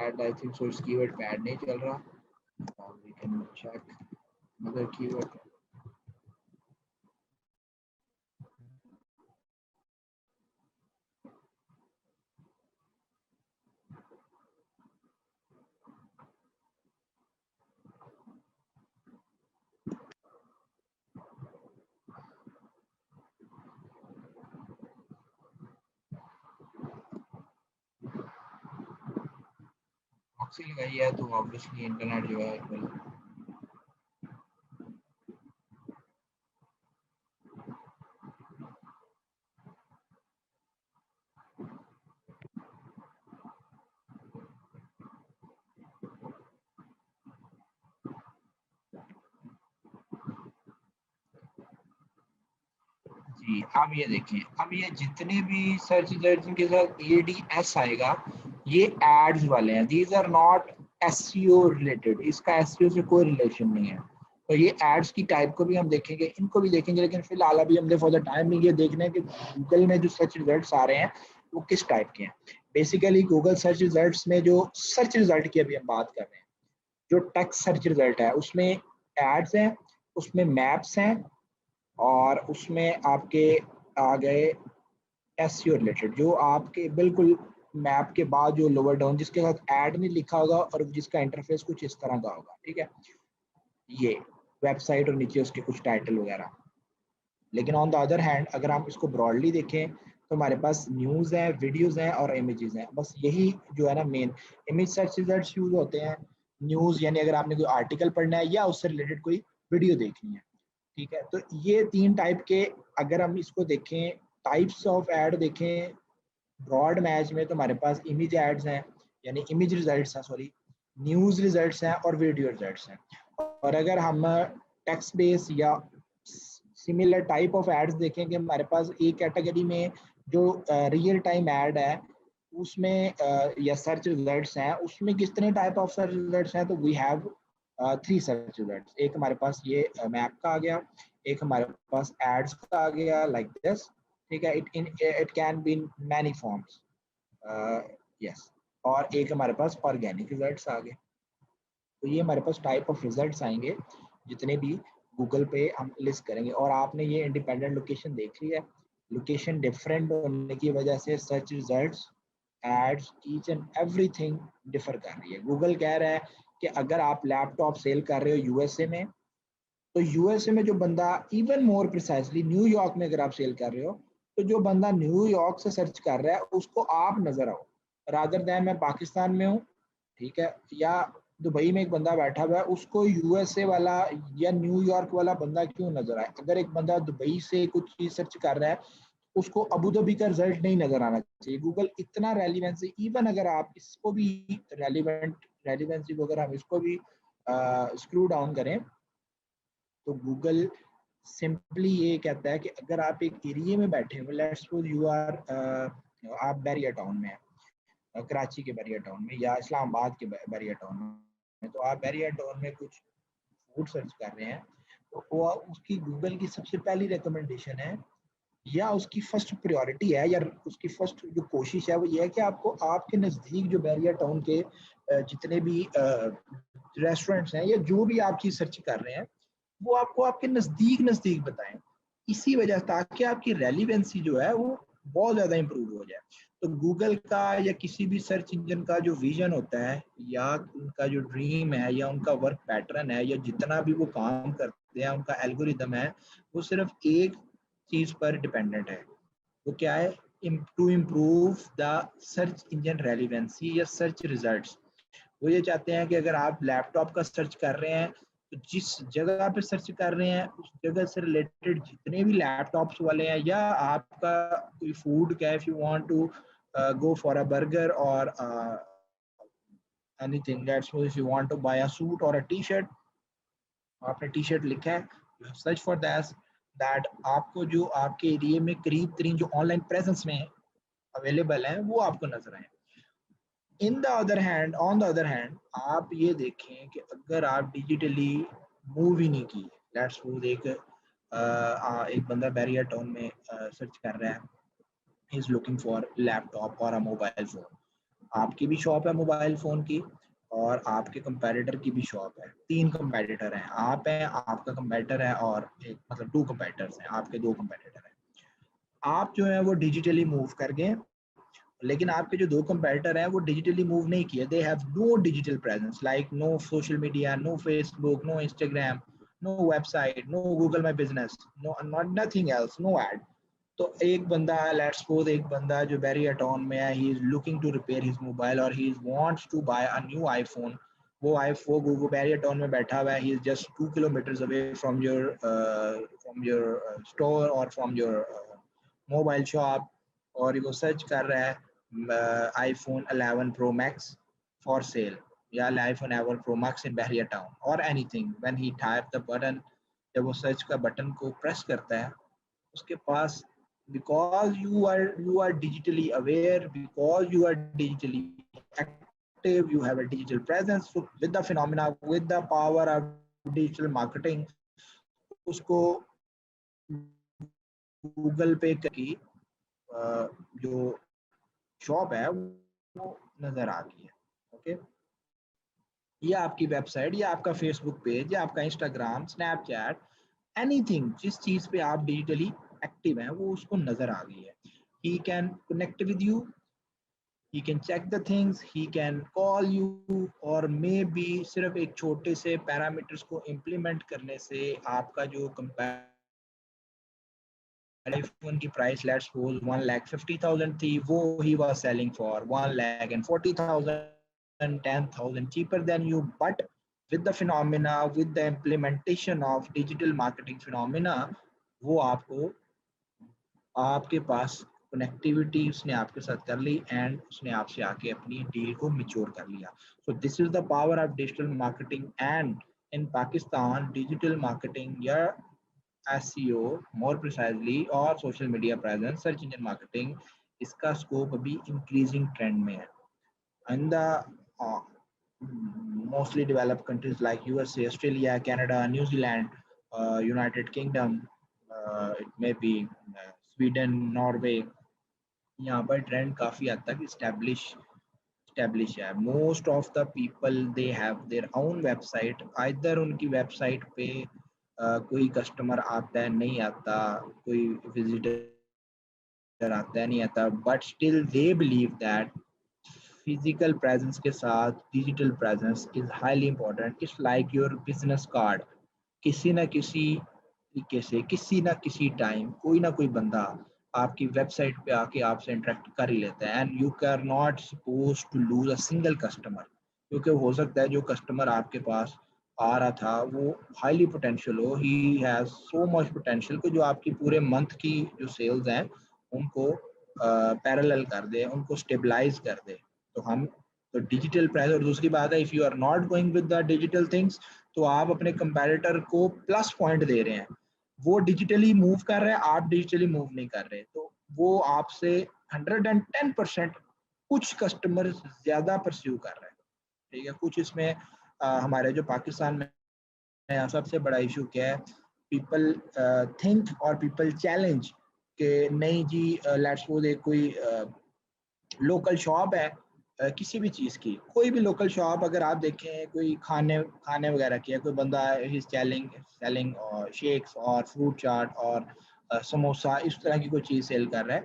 एड आई थिंक सो इस कीवर्ड पे ऐड नहीं चल रहा, we can check other keyword. Proxy लगाई है तो ऑब्वियसली इंटरनेट जो है जी। अब ये देखें, अब ये जितने भी सर्च रिजल्ट के साथ एडीएस आएगा, ये एड्स वाले हैं। These are not SEO related, इसका एसईओ से कोई रिलेशन नहीं है। तो ये एड्स की टाइप को भी हम देखेंगे, इनको भी देखेंगे, लेकिन फिलहाल अभी हमने फॉर द टाइम ये देखना है कि गूगल में जो सर्च रिजल्ट्स आ रहे हैं वो किस टाइप के हैं। बेसिकली गूगल सर्च रिजल्ट्स में जो सर्च रिजल्ट की अभी हम बात कर रहे हैं, जो टेक्स्ट सर्च रिजल्ट है उसमें एड्स हैं, उसमें मैप्स हैं, और उसमें आपके आ गए एसईओ रिलेटेड, जो आपके बिल्कुल मैप के बाद जो लोअर डाउन जिसके साथ ऐड नहीं लिखा होगा और जिसका इंटरफेस कुछ इस तरह का होगा, ठीक है, ये वेबसाइट और नीचे उसके कुछ टाइटल वगैरह। लेकिन ऑन द अदर हैंड अगर हम इसको ब्रॉडली देखें तो हमारे पास न्यूज़ है, वीडियोज़ हैं और इमेजेस हैं। बस यही जो है ना main image search results use होते हैं। न्यूज़ यानी अगर आपने कोई आर्टिकल पढ़ना है या उससे रिलेटेड कोई वीडियो देखनी है, ठीक है। तो ये 3 टाइप के, अगर हम इसको देखें टाइप्स ऑफ ऐड देखें ब्रॉड मैच में, तो हमारे पास इमेज एड्स हैं यानी इमेज रिजल्ट्स हैं, सॉरी न्यूज़ रिजल्ट्स हैं और वीडियो रिजल्ट्स हैं। और अगर हम टेक्स्ट बेस या सिमिलर टाइप ऑफ एड्स देखेंगे, हमारे पास एक कैटेगरी में जो रियल टाइम ऐड है उसमें या सर्च रिजल्ट्स हैं, उसमें कितने टाइप ऑफ सर्च रिजल्ट्स हैं, तो वी हैव 3 सर्च रिजल्ट्स। एक हमारे पास ये मैप का आ गया, एक हमारे पास एड्स का आ गया लाइक दिस, ठीक है। It can be in many forms, yes. और एक हमारे पास ऑर्गेनिक रिजल्ट्स आ गए। तो ये हमारे पास टाइप ऑफ रिजल्ट्स आएंगे जितने भी गूगल पे हम लिस्ट करेंगे। और आपने ये इंडिपेंडेंट लोकेशन देख ली है, लोकेशन डिफरेंट होने की वजह से search results, ads, each and everything differ कर रही है। गूगल कह रहा है कि अगर आप लैपटॉप सेल कर रहे हो यूएसए में, तो यूएसए में जो बंदा, इवन मोर प्रिसाइसली न्यूयॉर्क में अगर आप सेल कर रहे हो, तो जो बंदा न्यूयॉर्क से सर्च कर रहा है उसको आप नजर आओ, रादर दैन मैं पाकिस्तान में हूँ, ठीक है, या दुबई में एक बंदा बैठा हुआ है, उसको यूएसए वाला या न्यूयॉर्क वाला बंदा क्यों नजर आए। अगर एक बंदा दुबई से कुछ चीज सर्च कर रहा है, उसको अबू धाबी का रिजल्ट नहीं नजर आना चाहिए। गूगल इतना रेलिवेंसी, इवन अगर आप इसको भी रेलिवेंसी को अगर हम इसको भी स्क्रू डाउन करें, तो गूगल सिंपली ये कहता है कि अगर आप एक एरिया में बैठे हो, लेट्स सपोज यू आर, आप बैरिया टाउन में है, कराची के बैरिया टाउन में या इस्लामाबाद के बैरिया टाउन में, तो आप बैरिया टाउन में कुछ फूड सर्च कर रहे हैं, तो वो उसकी गूगल की सबसे पहली रिकमेंडेशन है, या उसकी फर्स्ट प्रायोरिटी है, या उसकी फर्स्ट जो कोशिश है वो ये है कि आपको आपके नज़दीक जो बैरिया टाउन के जितने भी रेस्टोरेंट्स हैं या जो भी आप चीज़ सर्च कर रहे हैं, वो आपको आपके नज़दीक नज़दीक बताएं। इसी वजह से, ताकि आपकी रेलिवेंसी जो है वो बहुत ज़्यादा इंप्रूव हो जाए। तो गूगल का या किसी भी सर्च इंजन का जो विजन होता है, या उनका जो ड्रीम है, या उनका वर्क पैटर्न है, या जितना भी वो काम करते हैं, उनका एल्गोरिदम है, वो सिर्फ एक चीज पर डिपेंडेंट है। वो क्या है? To improve the search engine relevancy या सर्च रिजल्ट्स। वो ये चाहते हैं कि अगर आप लैपटॉप का सर्च कर रहे हैं, तो जिस जगह पे सर्च कर रहे हैं उस जगह से रिलेटेड जितने भी लैपटॉप्स वाले हैं, या आपका कोई फूड का, if you want to go for a burger और anything, that's if you want to buy a suit और अ टी शर्ट, आपने टी शर्ट लिखा है, you have search for that आपको जो आपके एरिया में करीब तरीन जो ऑनलाइन प्रेजेंस में अवेलेबल है वो आपको नजर आए। In the other hand, on the other hand, आप ये देखें कि अगर आप डिजिटली मूव ही नहीं की, लेट्स सपोज एक बंदा बैरिया टाउन में सर्च कर रहा है, he is looking for laptop और अ मोबाइल फोन। आपकी भी शॉप है मोबाइल फ़ोन की, और आपके कंपैरेटर की भी शॉप है। 3 कंपैरेटर हैं, आप हैं, आपका कंपैरेटर है, और एक मतलब 2 कंपैरेटर्स हैं, आपके 2 कंपैरेटर हैं। आप जो है वो डिजिटली मूव कर गए, लेकिन आपके जो 2 कंपैरेटर हैं वो डिजिटली मूव नहीं किए। They have no digital presence, like no social media, no Facebook, no Instagram, no website, no Google my business, no not nothing else, no ad. तो एक बंदा है, लेट्स सपोज एक बंदा जो बैरिया टाउन में है, he is looking to repair his mobile, और he wants to buy a new iPhone. वो बैरिया टाउन में बैठा हुआ है, he is just 2 kilometre away from your store और फ्रॉम योर मोबाइल शॉप, और वो सर्च कर रहा है iPhone 11 pro max for sale, या iPhone 11 pro max in Bahria town और anything. When he type the button, जब वो सर्च का बटन को प्रेस करता है, उसके पास, because you are digitally aware, because you are digitally active, you have a digital presence, so with the phenomena, with the power of digital marketing, उसको Google पे की जो शॉप है वो नजर आ गई है। ओके, या आपकी वेबसाइट, या आपका फेसबुक पेज, या आपका इंस्टाग्राम, स्नैपचैट, एनीथिंग, जिस चीज पे आप डिजिटली एक्टिव हैं वो उसको नजर आ गई है। He can connect with you, he can check the things, he can call you, और मे बी सिर्फ एक छोटे से पैरामीटर्स को इम्प्लीमेंट करने से आपका जो आईफोन की प्राइस लेट्स सपोज 1,50,000 थी, वो he was selling for 1,40,000, 10,000 cheaper than you, but with the phenomena, with the implementation of digital marketing phenomena, वो आपको, आपके पास कनेक्टिविटी उसने आपके साथ कर ली, एंड उसने आपसे आके अपनी डील को मिच्योर कर लिया। So this is the power of digital marketing, and in Pakistan digital marketing या SEO more precisely, or social media presence, search engine marketing, इसका स्कोप अभी इंक्रीजिंग ट्रेंड में है। And the mostly developed countries like USA, Australia, Canada, New Zealand, United Kingdom, it may be Sweden, Norway, यहाँ पर trend काफ़ी हद तक establish है। Most of the people they have their own website, either उनकी website पे कोई customer आता है नहीं आता, कोई विजिटर आता है नहीं आता, but still they believe that physical presence के साथ digital presence is highly important. It's like your business card. किसी ना किसी तरीके से किसी ना किसी टाइम कोई ना कोई बंदा आपकी वेबसाइट पे आके आपसे इंटरेक्ट कर ही लेता है, and you care not suppose to lose a single customer. क्योंकि हो सकता है जो कस्टमर आपके पास आ रहा था वो हाईली पोटेंशियल हो, he has so much potential कि जो आपकी पूरे मंथ की जो सेल्स हैं उनको पैरेलल कर दे, उनको स्टेबलाइज कर दे। तो हम तो डिजिटल प्राइस, और दूसरी बात है if you are not going with the digital things तो आप अपने कंपैरेटर को प्लस पॉइंट दे रहे हैं। वो डिजिटली मूव कर रहे हैं, आप डिजिटली मूव नहीं कर रहे, तो वो आपसे 110% कुछ कस्टमर ज्यादा परस्यू कर रहे हैं। ठीक है, कुछ इसमें हमारे जो पाकिस्तान में सबसे बड़ा इशू क्या है, पीपल थिंक और पीपल चैलेंज कि नहीं जी, लेट्स सपोज एक कोई लोकल शॉप है किसी भी चीज़ की, कोई भी लोकल शॉप अगर आप देखें कोई खाने खाने वगैरह की है, कोई बंदा ही सेलिंग सेलिंग और शेक्स और फ्रूट चाट और समोसा इस तरह की कोई चीज़ सेल कर रहा है,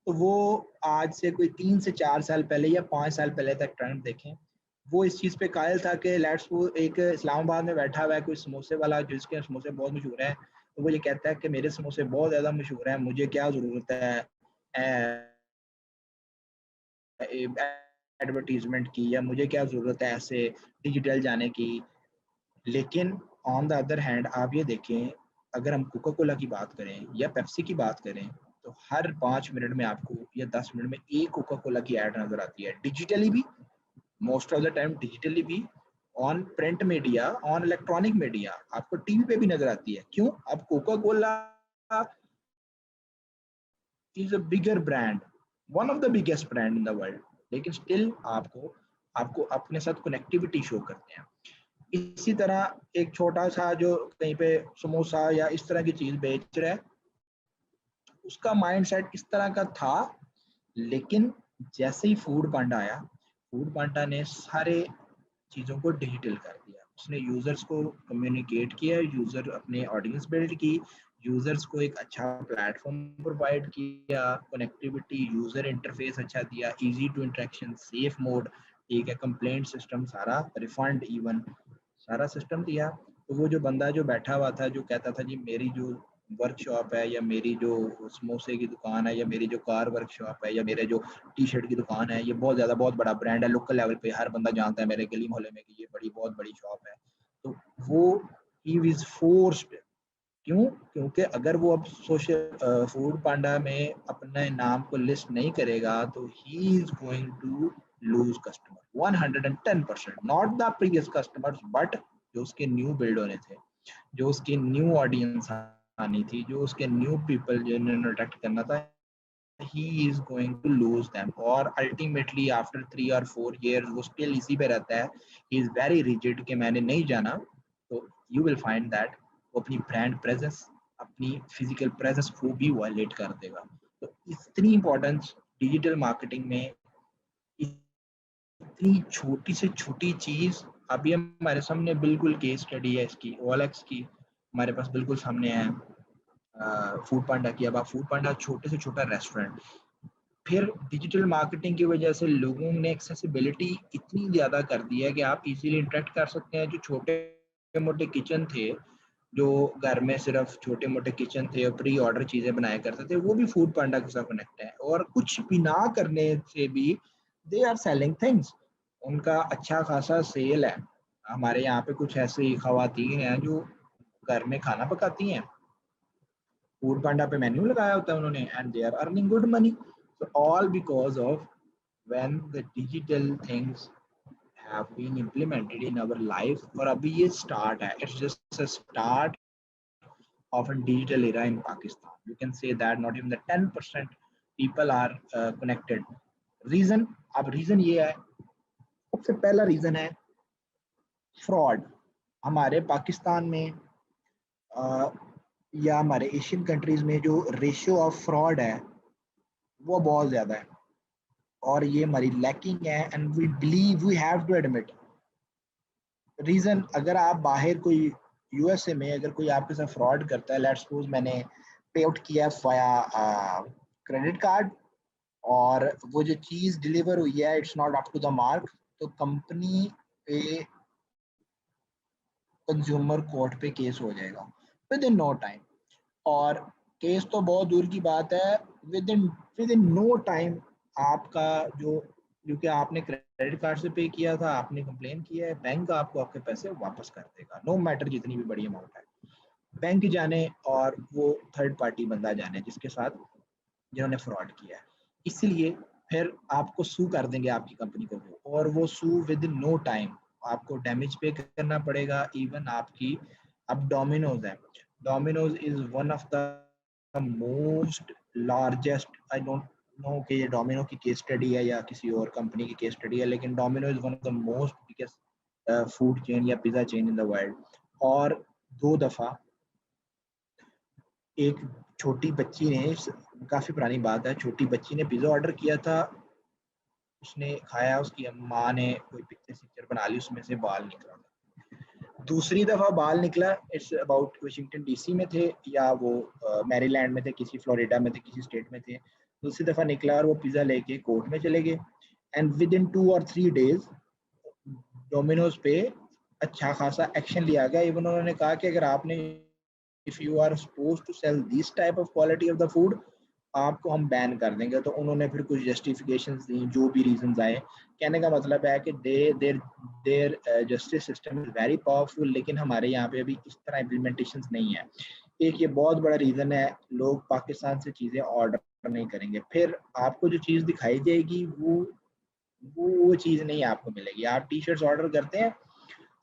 तो वो आज से कोई 3 से 4 साल पहले या 5 साल पहले तक ट्रेंड देखें, वो इस चीज़ पे कायल था कि लेट्स वो एक इस्लामाबाद में बैठा हुआ है कोई समोसे वाला जिसके समोसे बहुत मशहूर हैं, तो वो ये कहता है कि मेरे समोसे बहुत ज़्यादा मशहूर हैं, मुझे क्या ज़रूरत है एडवर्टीजमेंट की, या मुझे क्या ज़रूरत है ऐसे डिजिटल जाने की। लेकिन ऑन द अदर हैंड आप ये देखें, अगर हम कोका कोला की बात करें या पेप्सी की बात करें, तो हर 5 मिनट में आपको या 10 मिनट में एक कोका कोला की ऐड नजर आती है, डिजिटली भी, most of the time digitally भी, on print media, on electronic media, आपको टीवी पे भी नजर आती है। क्यों? अब Coca Cola is a bigger brand, one of the biggest brand in the world, लेकिन स्टिल आपको आपको अपने साथ कनेक्टिविटी शो करते हैं। इसी तरह एक छोटा सा जो कहीं पे समोसा या इस तरह की चीज बेच रहा है, उसका माइंडसेट इस तरह का था, लेकिन जैसे ही फूड पांडा आया, फूड पांडा ने सारे चीज़ों को डिजिटल कर दिया। उसने यूज़र्स को कम्युनिकेट किया, यूज़र अपने ऑडियंस बिल्ड की, यूज़र्स को एक अच्छा प्लेटफॉर्म प्रोवाइड किया, कनेक्टिविटी, यूज़र इंटरफेस अच्छा दिया, easy to interaction, safe mode, ठीक है, कंप्लेंट सिस्टम सारा, रिफंड इवन सारा सिस्टम दिया। तो वो जो बंदा जो बैठा हुआ था जो कहता था जी मेरी जो वर्कशॉप है या मेरी जो समोसे की दुकान है या मेरी जो कार वर्कशॉप है या मेरे जो टी शर्ट की दुकान है, ये बहुत बड़ा ब्रांड है, लोकल लेवल पे हर बंदा जानता है मेरे गली मोहल्ले में कि ये बहुत बड़ी शॉप है, तो वो ही इज फोर्स्ड। क्यों? क्योंकि अगर वो अब सोशल फूड पांडा में अपने नाम को लिस्ट नहीं करेगा तो he is going to lose customer 110%, not the previous customers but जो उसके न्यू बिल्ड होने थे, जो उसकी न्यू ऑडियंस आनी थी, जो उसके न्यू पीपल जिन्होंने अट्रैक्ट करना था, he is going to lose them, और ultimately after 3 or 4 years वो still इसी पे रहता है, he is very rigid कि मैंने नहीं जाना, तो you will find that वो अपनी ब्रांड प्रेजेंस, अपनी फिजिकल प्रेजेंस को भी वायलेट कर देगा। तो इतनी इंपॉर्टेंस डिजिटल मार्केटिंग में, इतनी छोटी से छोटी चीज अभी हमारे सामने बिल्कुल केस स्टडी है इसकी, ओएलएक्स की हमारे पास बिल्कुल सामने है, फूड पांडा की। अब आप फूड पांडा छोटे से छोटा रेस्टोरेंट, फिर डिजिटल मार्केटिंग की वजह से लोगों ने एक्सेसिबिलिटी इतनी ज़्यादा कर दी है कि आप इजीली इंटरेक्ट कर सकते हैं। जो छोटे मोटे किचन थे, जो घर में सिर्फ छोटे मोटे किचन थे और प्री ऑर्डर चीज़ें बनाया करते थे, वो भी फूड पांडा के साथ कनेक्ट है, और कुछ भी ना करने से भी दे आर सेलिंग थिंग्स, उनका अच्छा खासा सेल है। हमारे यहाँ पे कुछ ऐसी खवातीन हैं जो घर में खाना पकाती हैं, फूड पांडा पे मेन्यू लगाया होता है उन्होंने, and they are earning good money. So all because of when the digital things have been implemented in our life, और अभी ये start है, it's just a start of a digital era in Pakistan. You can say that not even the 10% people are connected. Reason, अब reason ये है, सबसे पहला reason है फ्रॉड। हमारे पाकिस्तान में या हमारे एशियन कंट्रीज में जो रेशियो ऑफ फ्रॉड है वो बहुत ज़्यादा है और ये हमारी लैकिंग है and we believe we have to admit. Reason, अगर आप बाहर कोई यूएसए में अगर कोई आपके साथ फ्रॉड करता है, लेट्स सपोज मैंने पे आउट किया वाया क्रेडिट कार्ड और वो जो चीज़ डिलीवर हुई है it's not up to the mark, तो कंपनी पे कंज्यूमर कोर्ट पे केस हो जाएगा विद इन नो टाइम। और केस तो बहुत दूर की बात है, विद इन नो टाइम आपका जो, क्योंकि आपने क्रेडिट कार्ड से पे किया था, आपने कंप्लेन किया है, बैंक आपको आपके पैसे वापस कर देगा, नो मैटर जितनी भी बड़ी अमाउंट है। बैंक जाने और वो थर्ड पार्टी बंदा जाने जिसके साथ जिन्होंने फ्रॉड किया है, इसलिए फिर आपको सू कर देंगे आपकी कंपनी को वो, और वो सू विद इन नो टाइम आपको डैमेज पे करना पड़ेगा। इवन आपकी, अब डोमिनोज है, Domino's is one of the most largest, I don't no कि ये डोमिनो की केस स्टडी है या किसी और कंपनी की केस स्टडी है, लेकिन Domino is one of the most biggest food chain या pizza chain in the world. और 2 दफ़ा एक छोटी बच्ची ने, काफ़ी पुरानी बात है, छोटी बच्ची ने पिज़्ज़ा ऑर्डर किया था, उसने खाया, उसकी माँ ने कोई पिक्चर बना ली, उसमें से बाल निकला था। दूसरी दफ़ा बाल निकला, इट्स अबाउट वाशिंगटन डीसी में थे या वो मैरीलैंड में थे, किसी फ्लोरिडा में थे, किसी स्टेट में थे। दूसरी दफ़ा निकला और वो पिज़्ज़ा लेके कोर्ट में चले गए एंड विद इन 2 और 3 डेज डोमिनोज पे अच्छा खासा एक्शन लिया गया। इवन उन्होंने कहा कि अगर आपने, if you are suppose to sell this type of quality of the food, आपको हम बैन कर देंगे। तो उन्होंने फिर कुछ जस्टिफिकेशंस दी, जो भी रीजंस आए। कहने का मतलब है कि their justice system is very powerful, लेकिन हमारे यहाँ पे अभी इस तरह इम्प्लीमेंटेशंस नहीं है। एक ये बहुत बड़ा रीज़न है, लोग पाकिस्तान से चीज़ें ऑर्डर नहीं करेंगे, फिर आपको जो चीज़ दिखाई जाएगी वो चीज़ नहीं आपको मिलेगी। आप टी शर्ट्स ऑर्डर करते हैं,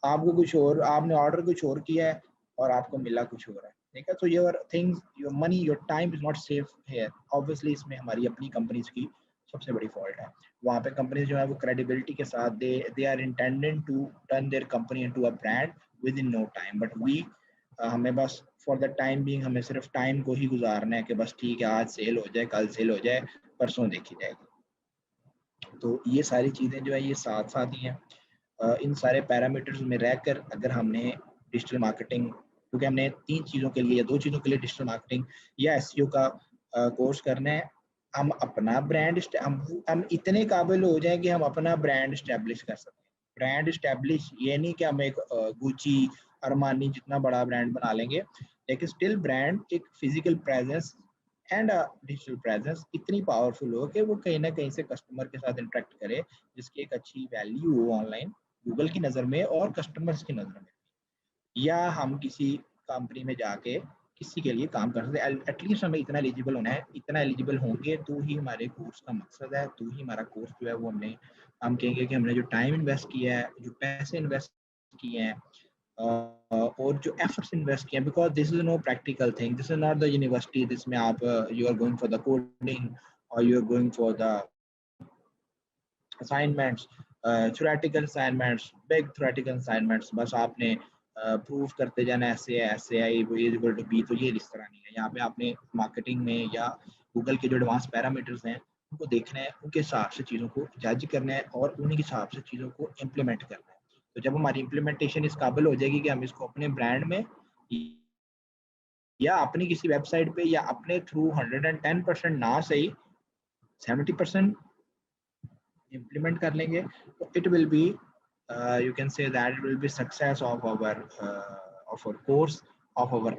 आपको कुछ और, आपने ऑर्डर कुछ और किया है और आपको मिला कुछ और है, ठीक है। तो your things, your money, your time is not safe here. Obviously इसमें हमारी अपनी कंपनीज की सबसे बड़ी फॉल्ट है। वहाँ पे कंपनीज जो है वो क्रेडिबिलिटी के साथ they are intended to turn their company into a brand within no time, but we, हमें बस फॉर द टाइम बीइंग हमें सिर्फ टाइम को ही गुजारना है कि बस ठीक है, आज सेल हो जाए, कल सेल हो जाए, परसों देखी जाएगी। तो ये सारी चीज़ें जो है ये साथ साथ ही हैं। इन सारे पैरामीटर्स में रहकर अगर हमने डिजिटल मार्केटिंग, क्योंकि हमने 3 चीज़ों के लिए, 2 चीज़ों के लिए डिजिटल मार्केटिंग या एसईओ का कोर्स करना है, हम अपना ब्रांड, हम इतने काबिल हो जाएं कि हम अपना ब्रांड इस्टेब्लिश कर सकें। ब्रांड इस्टेब्लिश ये नहीं कि हम एक गुची, अरमानी जितना बड़ा ब्रांड बना लेंगे, लेकिन स्टिल ब्रांड एक physical presence and digital presence इतनी पावरफुल हो कि वो कहीं ना कहीं से कस्टमर के साथ इंटरेक्ट करे, जिसकी एक अच्छी वैल्यू हो ऑनलाइन, गूगल की नज़र में और कस्टमर्स की नज़र में। या हम किसी कंपनी में जाके किसी के लिए काम कर सकते हैं, एटलीस्ट हमें इतना एलिजिबल होना है, इतना एलिजिबल होंगे तो ही हमारे कोर्स का मकसद है, तो ही हमारा कोर्स जो है वो हम कहेंगे कि हमने जो टाइम इन्वेस्ट किया है, जो पैसे इन्वेस्ट किए हैं और जो एफर्ट्स इन्वेस्ट किए हैं, because this is no practical thing, this is not the university जिसमें आप you are going for the coding और you are going for the assignments, theoretical assignments, big theoretical assignments, बस आपने प्रूव करते जाना ऐसे है, ऐसे है, वो इज इक्वल टू बी। तो ये इस तरह नहीं है। यहाँ पे आपने मार्केटिंग में या गूगल के जो एडवांस पैरामीटर्स हैं उनको देखना है, उनके हिसाब से चीज़ों को जज करना है और उन्हीं के हिसाब से चीज़ों को इम्प्लीमेंट करना है। तो जब हमारी इम्प्लीमेंटेशन इस काबिल हो जाएगी कि हम इसको अपने ब्रांड में या अपनी किसी वेबसाइट पे या अपने थ्रू 110% ना सही 70% इम्प्लीमेंट कर लेंगे, तो it will be, you can say that it will be success of our course, of our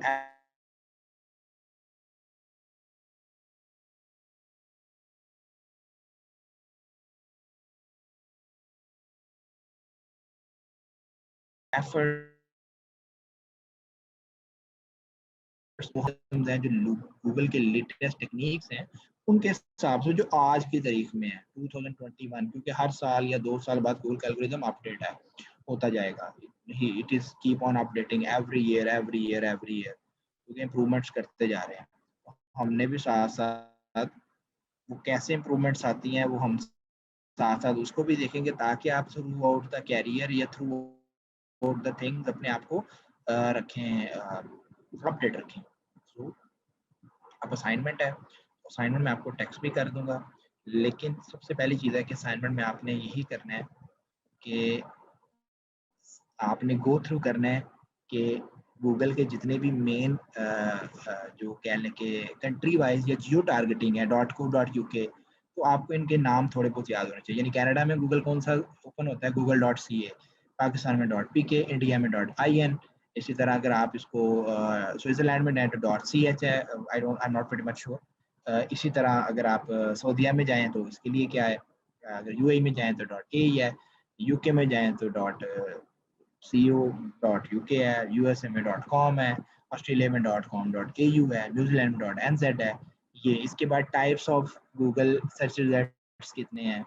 efforts हैं, जो गूगल के लेटेस्ट टेक्निक्स हैं, उनके हिसाब से जो आज की तारीख में है 2021, क्योंकि हर साल या 2 साल बाद गूगल का एल्गोरिथम अपडेट है, होता जाएगा। It is keep on updating every year every year every year, क्योंकि इम्प्रूवमेंट्स करते जा रहे हैं। हमने भी साथ साथ वो कैसे इम्प्रूवमेंट्स आती हैं वो हम साथ साथ उसको भी देखेंगे, ताकि आप थ्रू आउट द कैरियर या थ्रू आउट द थिंग्स अपने आप को रखें, अपडेट रखें। सो अब असाइनमेंट है, असाइनमेंट में आपको टेक्स्ट भी कर दूंगा, लेकिन सबसे पहली चीज़ है कि असाइनमेंट में आपने यही करना है कि आपने गो थ्रू करना है कि गूगल के जितने भी मेन जो कह लें कि कंट्री वाइज या जियो टारगेटिंग है .co.uk, तो आपको इनके नाम थोड़े बहुत याद होने चाहिए। यानी कनाडा में गूगल कौन सा ओपन होता है, google.ca, पाकिस्तान में .pk, इंडिया में .in। इसी तरह अगर आप इसको स्विट्जरलैंड में जाएँ तो .ch है, I am not very much sure. इसी तरह अगर आप सऊदीया में जाएँ तो इसके लिए क्या है, अगर यूएई में जाएँ तो .ae है, यूके में जाएँ तो .co.uk है, यूएसए में .com है, ऑस्ट्रेलिया में .com.au है, न्यूजीलैंड में .nz है। ये इसके बाद types of Google search results कितने हैं,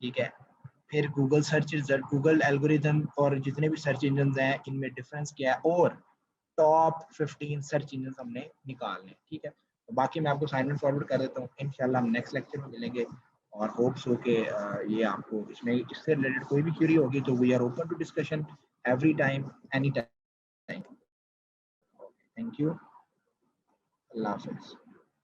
ठीक है। फिर Google search result, Google algorithm और जितने भी सर्च इंजन हैं इनमें डिफरेंस क्या है, और टॉप 15 सर्च इंजन हमने निकालने, ठीक है। तो बाकी मैं आपको असाइनमेंट फॉरवर्ड कर देता हूँ, इंशाल्लाह हम नेक्स्ट लेक्चर में मिलेंगे। और होप्स हो के ये आपको इसमें इससे रिलेटेड कोई भी क्यूरी होगी तो we are open to discussion every time, any time. Thank you, अल्लाह हाफिज़।